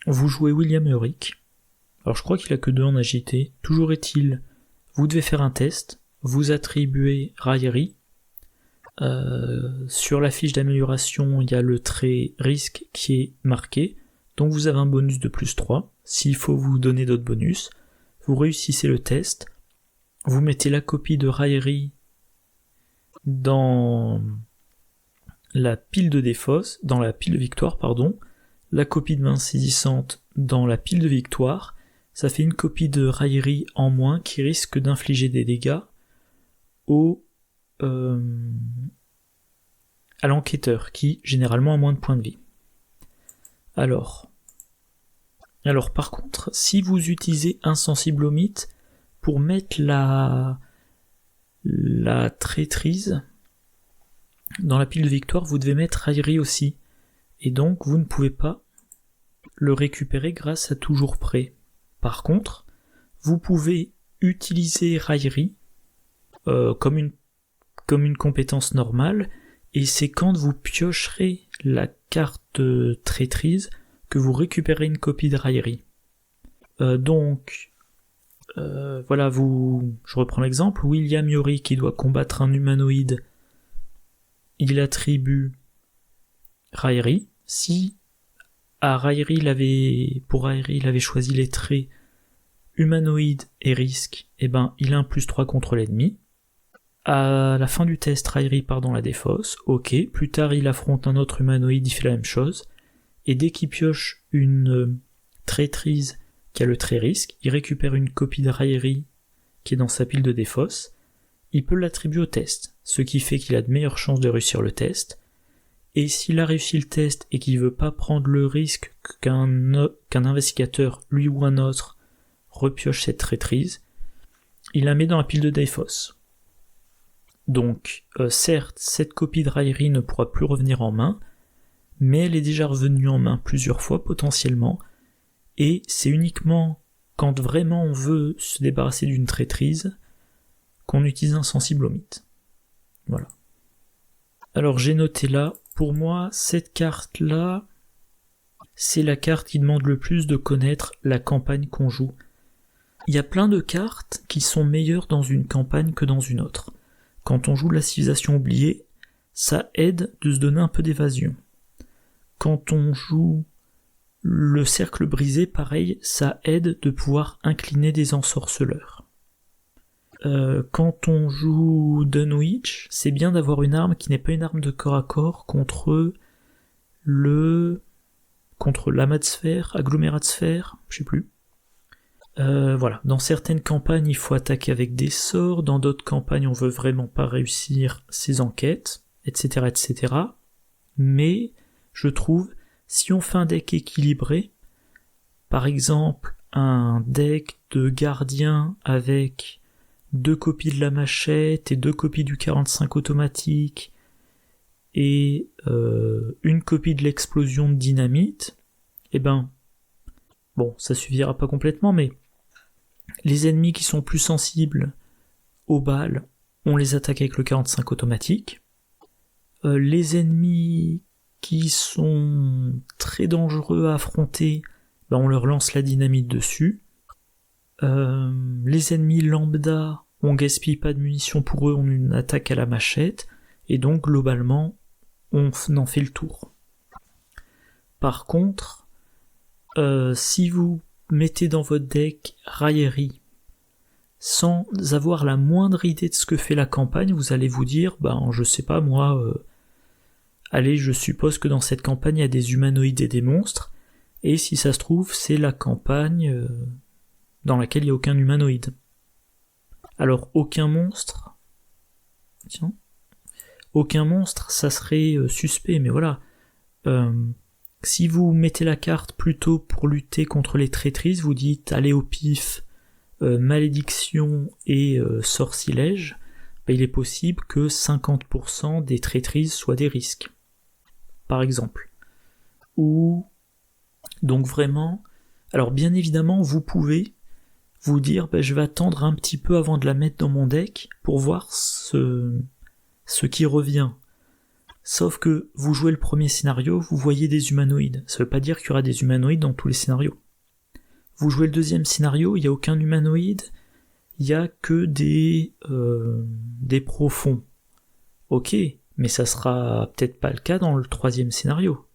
Vous jouez William Yorick. Alors je crois qu'il a que 2 en agilité. Toujours est-il, vous devez faire un test, vous attribuez Rairi. Sur la fiche d'amélioration, il y a le trait risque qui est marqué, donc vous avez un bonus de plus 3. S'il faut vous donner d'autres bonus, vous réussissez le test, vous mettez la copie de Rairi dans la pile de défausse, dans la pile de victoire, la copie de main saisissante dans la pile de victoire, ça fait une copie de Rairi en moins qui risque d'infliger des dégâts à l'enquêteur, qui généralement a moins de points de vie. Alors par contre, si vous utilisez insensible au mythe pour mettre la traîtrise dans la pile de victoire, vous devez mettre Rairi aussi, et donc vous ne pouvez pas le récupérer grâce à toujours prêt. Par contre, vous pouvez utiliser Rairi comme une compétence normale, et c'est quand vous piocherez la carte traîtrise que vous récupérez une copie de Rairi. Voilà, je reprends l'exemple, William Yorick qui doit combattre un humanoïde, il attribue Rairi. Si pour Rairi il avait choisi les traits humanoïde et risque, il a un plus 3 contre l'ennemi. À la fin du test, Rairi part dans la défausse, ok, plus tard il affronte un autre humanoïde, il fait la même chose, et dès qu'il pioche une traîtrise qui a le trait risque, il récupère une copie de Rairi qui est dans sa pile de défausse, il peut l'attribuer au test, ce qui fait qu'il a de meilleures chances de réussir le test, et s'il a réussi le test et qu'il veut pas prendre le risque qu'un investigateur, lui ou un autre, repioche cette traîtrise, il la met dans la pile de Dayfos. Donc, certes, cette copie de Raillerie ne pourra plus revenir en main, mais elle est déjà revenue en main plusieurs fois potentiellement, et c'est uniquement quand vraiment on veut se débarrasser d'une traîtrise qu'on utilise un sensible au mythe. Voilà. Alors j'ai noté là, pour moi, cette carte-là, c'est la carte qui demande le plus de connaître la campagne qu'on joue. Il y a plein de cartes qui sont meilleures dans une campagne que dans une autre. Quand on joue la civilisation oubliée, ça aide de se donner un peu d'évasion. Quand on joue le cercle brisé, pareil, ça aide de pouvoir incliner des ensorceleurs. Quand on joue Dunwich, c'est bien d'avoir une arme qui n'est pas une arme de corps à corps contre l'amas de sphère, agglomérat de sphère, je sais plus. Voilà, dans certaines campagnes il faut attaquer avec des sorts, dans d'autres campagnes on veut vraiment pas réussir ses enquêtes, etc. etc. Mais je trouve, si on fait un deck équilibré, par exemple un deck de gardien avec 2 copies de la machette et 2 copies du 45 automatique et une copie de l'explosion de dynamite, eh ben, bon, ça suffira pas complètement, mais les ennemis qui sont plus sensibles aux balles, on les attaque avec le 45 automatique. Les ennemis qui sont très dangereux à affronter, ben on leur lance la dynamite dessus. Les ennemis lambda, on gaspille pas de munitions pour eux, on une attaque à la machette, et donc globalement, on en fait le tour. Par contre, si vous mettez dans votre deck Raillerie, sans avoir la moindre idée de ce que fait la campagne, vous allez vous dire, ben je sais pas moi, allez, je suppose que dans cette campagne il y a des humanoïdes et des monstres, et si ça se trouve, c'est la campagne dans laquelle il n'y a aucun humanoïde. Alors, aucun monstre, tiens, aucun monstre, ça serait suspect, mais voilà. Si vous mettez la carte plutôt pour lutter contre les traîtrises, vous dites allez au pif, malédiction et sortilège, ben, il est possible que 50% des traîtrises soient des risques. Par exemple. Ou, donc vraiment, alors bien évidemment, vous pouvez vous dire ben, je vais attendre un petit peu avant de la mettre dans mon deck pour voir ce qui revient. Sauf que vous jouez le premier scénario, vous voyez des humanoïdes. Ça veut pas dire qu'il y aura des humanoïdes dans tous les scénarios. Vous jouez le deuxième scénario, il n'y a aucun humanoïde, il n'y a que des profonds. Ok, mais ça sera peut-être pas le cas dans le troisième scénario.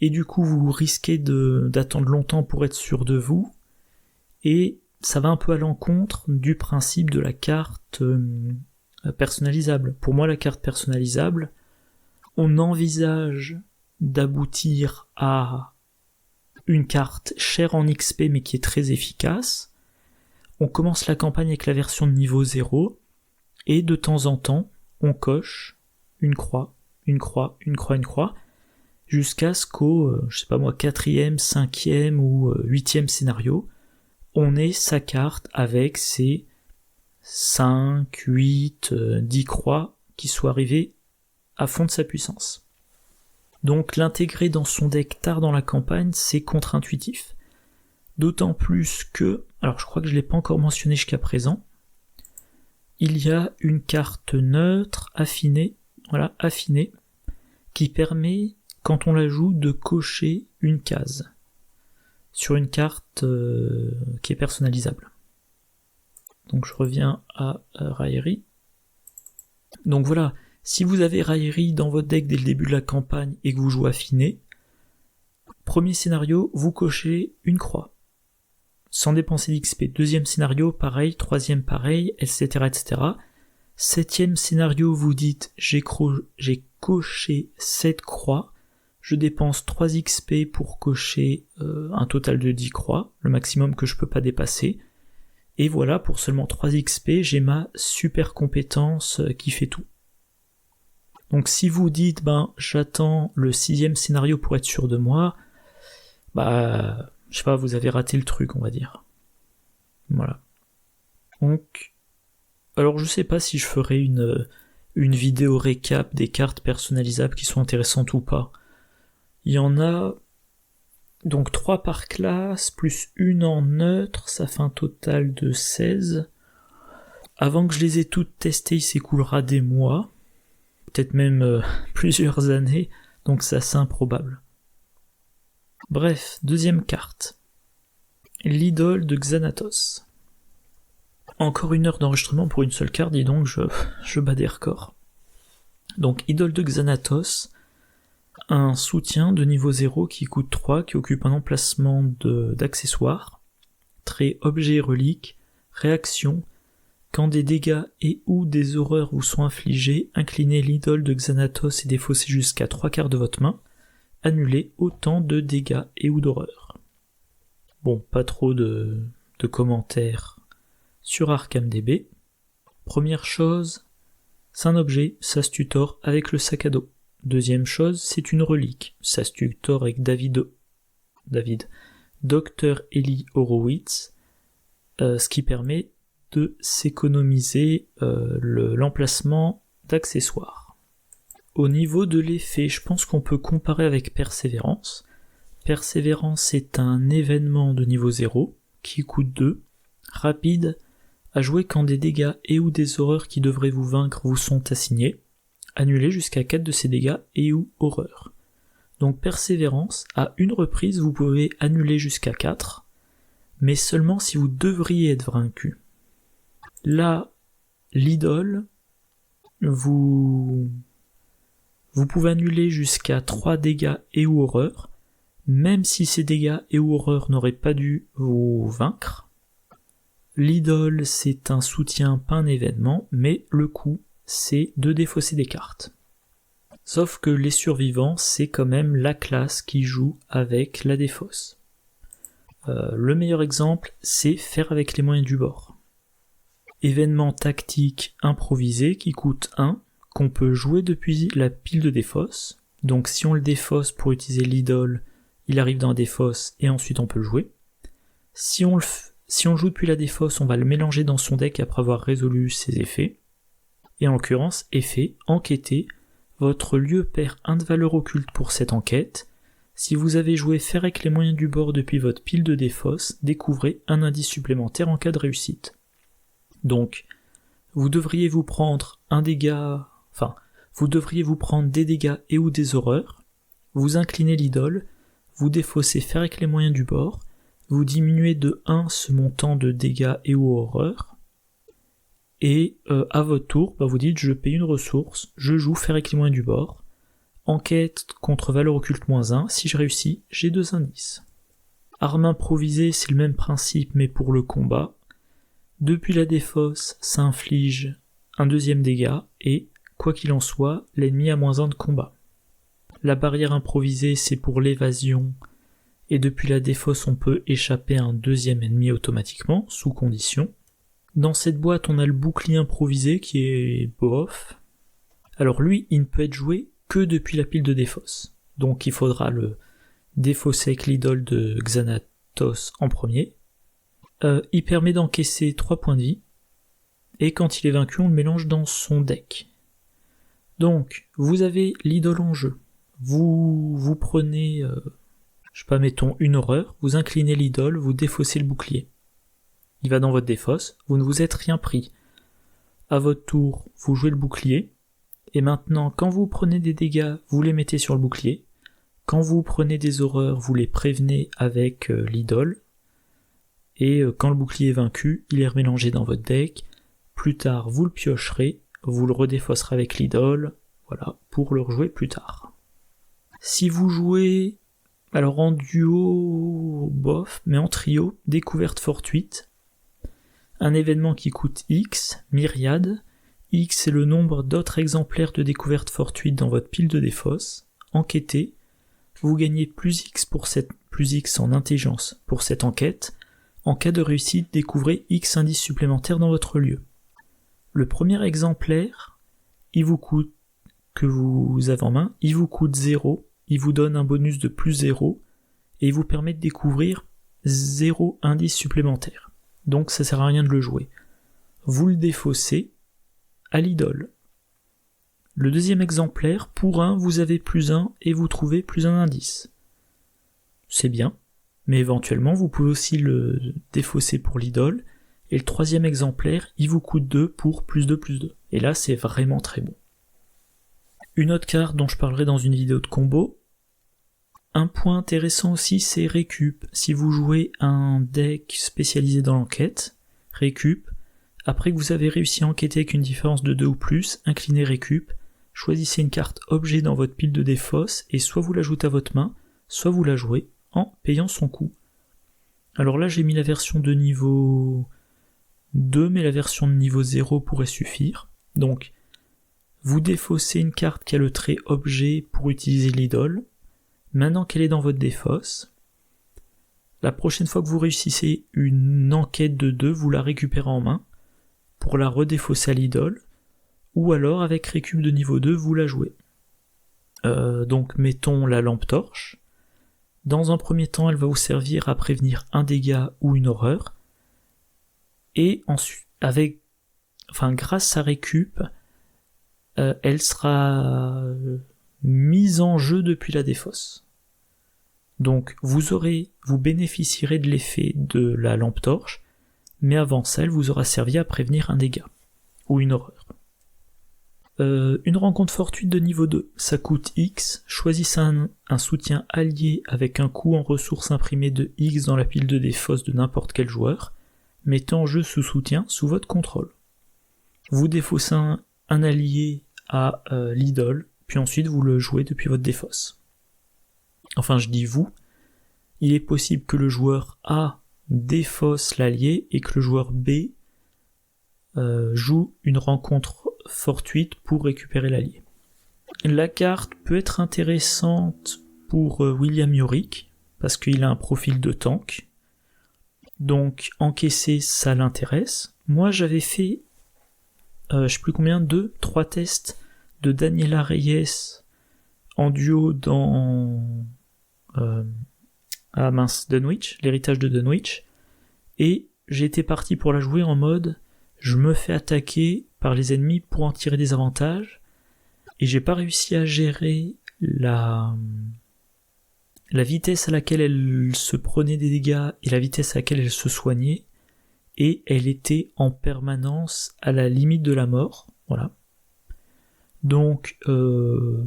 Et du coup, vous risquez d'attendre longtemps pour être sûr de vous, et ça va un peu à l'encontre du principe de la carte personnalisable. Pour moi, la carte personnalisable, on envisage d'aboutir à une carte chère en XP mais qui est très efficace. On commence la campagne avec la version de niveau 0 et de temps en temps, on coche une croix, une croix, une croix, une croix, jusqu'à ce qu'au, je sais pas moi, 4e, 5e ou 8e scénario, on ait sa carte avec ses 5, 8, 10 croix qui soient arrivées à fond de sa puissance. Donc l'intégrer dans son deck tard dans la campagne, c'est contre-intuitif. D'autant plus que, alors je crois que je ne l'ai pas encore mentionné jusqu'à présent, il y a une carte neutre affinée, voilà, affinée, qui permet, quand on la joue, de cocher une case sur une carte qui est personnalisable. Donc je reviens à Raillerie. Donc voilà, si vous avez Raillerie dans votre deck dès le début de la campagne et que vous jouez affiné, premier scénario, vous cochez une croix, sans dépenser d'XP. Deuxième scénario, pareil, troisième pareil, etc. etc. Septième scénario, vous dites j'ai coché 7 croix, je dépense 3 XP pour cocher un total de 10 croix, le maximum que je peux pas dépasser. Et voilà, pour seulement 3 XP, j'ai ma super compétence qui fait tout. Donc si vous dites j'attends le 6e scénario pour être sûr de moi, je sais pas, vous avez raté le truc, on va dire. Voilà. Donc, alors je sais pas si je ferai une vidéo récap des cartes personnalisables qui sont intéressantes ou pas. Il y en a donc 3 par classe, plus une en neutre, ça fait un total de 16. Avant que je les ai toutes testées, il s'écoulera des mois, peut-être même plusieurs années, donc c'est assez improbable. Bref, deuxième carte. L'idole de Xanatos. Encore 1 heure d'enregistrement pour une seule carte, dis donc, je bats des records. Donc, idole de Xanatos, un soutien de niveau 0 qui coûte 3, qui occupe un emplacement d'accessoires, trait objet et relique, réaction, quand des dégâts et ou des horreurs vous sont infligés, inclinez l'idole de Xanatos et défaussez jusqu'à 3/4 de votre main, annulez autant de dégâts et ou d'horreurs. Bon, pas trop de commentaires sur ArkhamDB. Première chose, c'est un objet, ça se tutore avec le sac à dos. Deuxième chose, c'est une relique, ça se tutore avec Dr. Eli Horowitz, ce qui permet de s'économiser l'emplacement d'accessoires. Au niveau de l'effet, je pense qu'on peut comparer avec Persévérance. Persévérance est un événement de niveau 0 qui coûte 2, rapide, à jouer quand des dégâts et ou des horreurs qui devraient vous vaincre vous sont assignés, annulez jusqu'à 4 de ces dégâts et ou horreurs. Donc Persévérance, à une reprise vous pouvez annuler jusqu'à 4, mais seulement si vous devriez être vaincu. Là, l'idole, vous pouvez annuler jusqu'à 3 dégâts et ou horreurs, même si ces dégâts et ou horreurs n'auraient pas dû vous vaincre. L'idole, c'est un soutien, pas un événement, mais le coup, c'est de défausser des cartes. Sauf que les survivants, c'est quand même la classe qui joue avec la défausse. Le meilleur exemple, c'est faire avec les moyens du bord. Événement tactique improvisé qui coûte 1, qu'on peut jouer depuis la pile de défausse. Donc si on le défausse pour utiliser l'idole, il arrive dans la défausse et ensuite on peut le jouer. Si on le joue depuis la défausse, on va le mélanger dans son deck après avoir résolu ses effets. Et en l'occurrence, effet, enquêter, votre lieu perd 1 de valeur occulte pour cette enquête. Si vous avez joué faire avec les moyens du bord depuis votre pile de défausse, découvrez un indice supplémentaire en cas de réussite. Donc, vous devriez vous prendre des dégâts et ou des horreurs, vous inclinez l'idole, vous défaussez faire avec les moyens du bord, vous diminuez de 1 ce montant de dégâts et ou horreurs, et à votre tour, vous dites je paye une ressource, je joue faire avec les moyens du bord, enquête contre valeur occulte -1, si je réussis, j'ai 2 indices. Arme improvisée, c'est le même principe mais pour le combat. Depuis la défausse, ça inflige un 2e dégât, et, quoi qu'il en soit, l'ennemi a -1 de combat. La barrière improvisée, c'est pour l'évasion, et depuis la défausse, on peut échapper à un 2e ennemi automatiquement, sous condition. Dans cette boîte, on a le bouclier improvisé, qui est bof. Alors lui, il ne peut être joué que depuis la pile de défausse. Donc il faudra le défausser avec l'idole de Xanatos en premier. Il permet d'encaisser 3 points de vie, et quand il est vaincu, on le mélange dans son deck. Donc, vous avez l'idole en jeu. Vous prenez, mettons une horreur, vous inclinez l'idole, vous défaussez le bouclier. Il va dans votre défausse, vous ne vous êtes rien pris. À votre tour, vous jouez le bouclier, et maintenant, quand vous prenez des dégâts, vous les mettez sur le bouclier. Quand vous prenez des horreurs, vous les prévenez avec l'idole. Et quand le bouclier est vaincu, il est remélangé dans votre deck. Plus tard, vous le piocherez, vous le redéfausserez avec l'idole, voilà, pour le rejouer plus tard. Si vous jouez, alors en duo, bof, mais en trio, découverte fortuite, un événement qui coûte X, myriade, X c'est le nombre d'autres exemplaires de découverte fortuite dans votre pile de défausse, enquêtez, vous gagnez plus X en intelligence pour cette enquête. En cas de réussite, découvrez X indices supplémentaires dans votre lieu. Le premier exemplaire, il vous coûte que vous avez en main, il vous coûte 0, il vous donne un bonus de plus 0, et il vous permet de découvrir 0 indice supplémentaire. Donc ça sert à rien de le jouer. Vous le défaussez à l'idole. Le deuxième exemplaire, pour 1, vous avez plus 1 et vous trouvez plus un indice. C'est bien, mais éventuellement vous pouvez aussi le défausser pour l'idole, et le troisième exemplaire, il vous coûte 2 pour plus 2 plus 2. Et là, c'est vraiment très bon. Une autre carte dont je parlerai dans une vidéo de combo. Un point intéressant aussi, c'est récup. Si vous jouez un deck spécialisé dans l'enquête, récup, après que vous avez réussi à enquêter avec une différence de 2 ou plus, inclinez récup, choisissez une carte objet dans votre pile de défausse, et soit vous l'ajoutez à votre main, soit vous la jouez en payant son coût. Alors là, j'ai mis la version de niveau 2, mais la version de niveau 0 pourrait suffire. Donc, vous défaussez une carte qui a le trait objet pour utiliser l'idole. Maintenant qu'elle est dans votre défausse, la prochaine fois que vous réussissez une enquête de 2, vous la récupérez en main pour la redéfausser à l'idole, ou alors avec récup de niveau 2, vous la jouez. Donc mettons la lampe torche. Dans un premier temps, elle va vous servir à prévenir un dégât ou une horreur, et ensuite, grâce à récup, elle sera mise en jeu depuis la défausse. Donc vous bénéficierez de l'effet de la lampe torche, mais avant ça, elle vous aura servi à prévenir un dégât ou une horreur. Une rencontre fortuite de niveau 2, ça coûte X, choisissez un soutien allié avec un coût en ressources imprimées de X dans la pile de défausse de n'importe quel joueur, mettez en jeu ce soutien sous votre contrôle. Vous défaussez un allié à l'idole, puis ensuite vous le jouez depuis votre défausse. Enfin, je dis vous, il est possible que le joueur A défausse l'allié et que le joueur B joue une rencontre fortuite pour récupérer l'allié. La carte peut être intéressante pour William Yorick, parce qu'il a un profil de tank, donc encaisser ça l'intéresse. Moi j'avais fait, je sais plus combien, 3 tests de Daniela Reyes en duo dans Dunwich, l'héritage de Dunwich, et j'étais parti pour la jouer en mode je me fais attaquer par les ennemis pour en tirer des avantages, et j'ai pas réussi à gérer la vitesse à laquelle elle se prenait des dégâts et la vitesse à laquelle elle se soignait, et elle était en permanence à la limite de la mort, voilà. Donc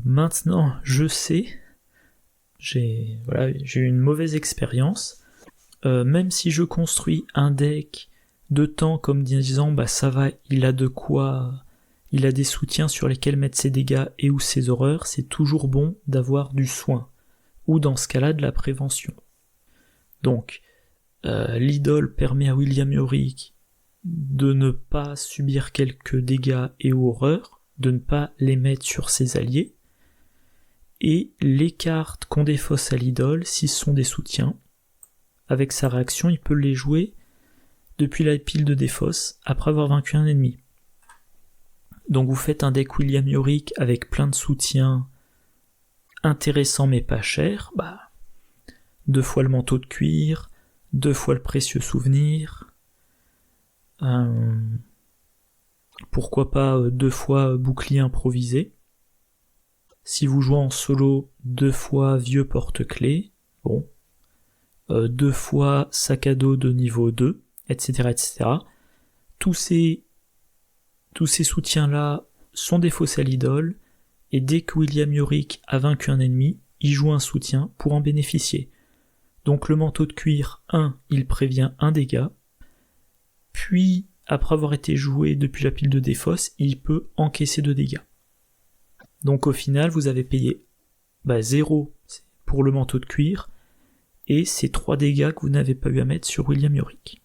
maintenant je sais, j'ai eu une mauvaise expérience, même si je construis un deck de temps comme disant ça va, il a de quoi, il a des soutiens sur lesquels mettre ses dégâts et ou ses horreurs, c'est toujours bon d'avoir du soin, ou dans ce cas-là de la prévention. Donc l'idole permet à William Yorick de ne pas subir quelques dégâts et ou horreurs, de ne pas les mettre sur ses alliés, et les cartes qu'on défausse à l'idole, si ce sont des soutiens, avec sa réaction, il peut les jouer depuis la pile de défausse, après avoir vaincu un ennemi. Donc vous faites un deck William Yorick avec plein de soutiens intéressants mais pas chers, 2 fois le manteau de cuir, 2 fois le précieux souvenir, pourquoi pas 2 fois bouclier improvisé. Si vous jouez en solo, 2 fois vieux porte-clés, 2 fois sac à dos de niveau 2, etc. etc. Tous ces soutiens-là sont défaussés à l'idole, et dès que William Yorick a vaincu un ennemi, il joue un soutien pour en bénéficier. Donc le manteau de cuir, 1, il prévient un dégât, puis après avoir été joué depuis la pile de défausse, il peut encaisser 2 dégâts. Donc au final, vous avez payé 0 pour le manteau de cuir, et c'est 3 dégâts que vous n'avez pas eu à mettre sur William Yorick.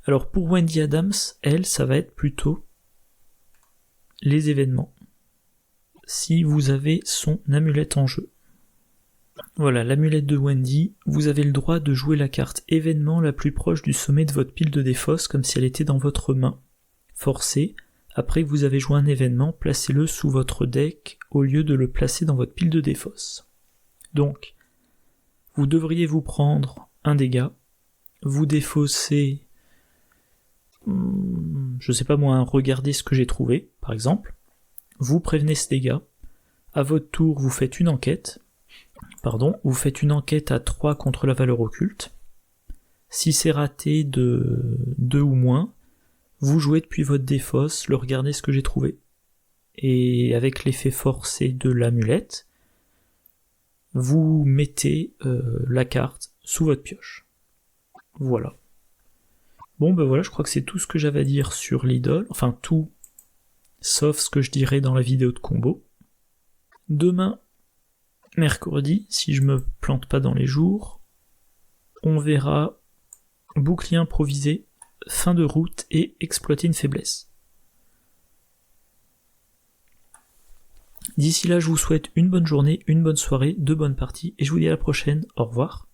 Alors pour Wendy Adams, elle, ça va être plutôt les événements, si vous avez son amulette en jeu. Voilà, l'amulette de Wendy, vous avez le droit de jouer la carte événement la plus proche du sommet de votre pile de défausse comme si elle était dans votre main. Forcée, Après que vous avez joué un événement, placez-le sous votre deck au lieu de le placer dans votre pile de défausse. Donc, vous devriez vous prendre un dégât, vous défaussez, je sais pas moi, regardez ce que j'ai trouvé, par exemple, vous prévenez ce dégât, à votre tour vous faites une enquête, à 3 contre la valeur occulte, si c'est raté de 2 ou moins, vous jouez depuis votre défausse, le regardez ce que j'ai trouvé. Et avec l'effet forcé de l'amulette, vous mettez la carte sous votre pioche. Voilà. Bon ben voilà, je crois que c'est tout ce que j'avais à dire sur l'idole, enfin tout, sauf ce que je dirais dans la vidéo de combo. Demain, mercredi, si je me plante pas dans les jours, on verra bouclier improvisé, fin de route et exploiter une faiblesse. D'ici là, je vous souhaite une bonne journée, une bonne soirée, de bonnes parties, et je vous dis à la prochaine, au revoir.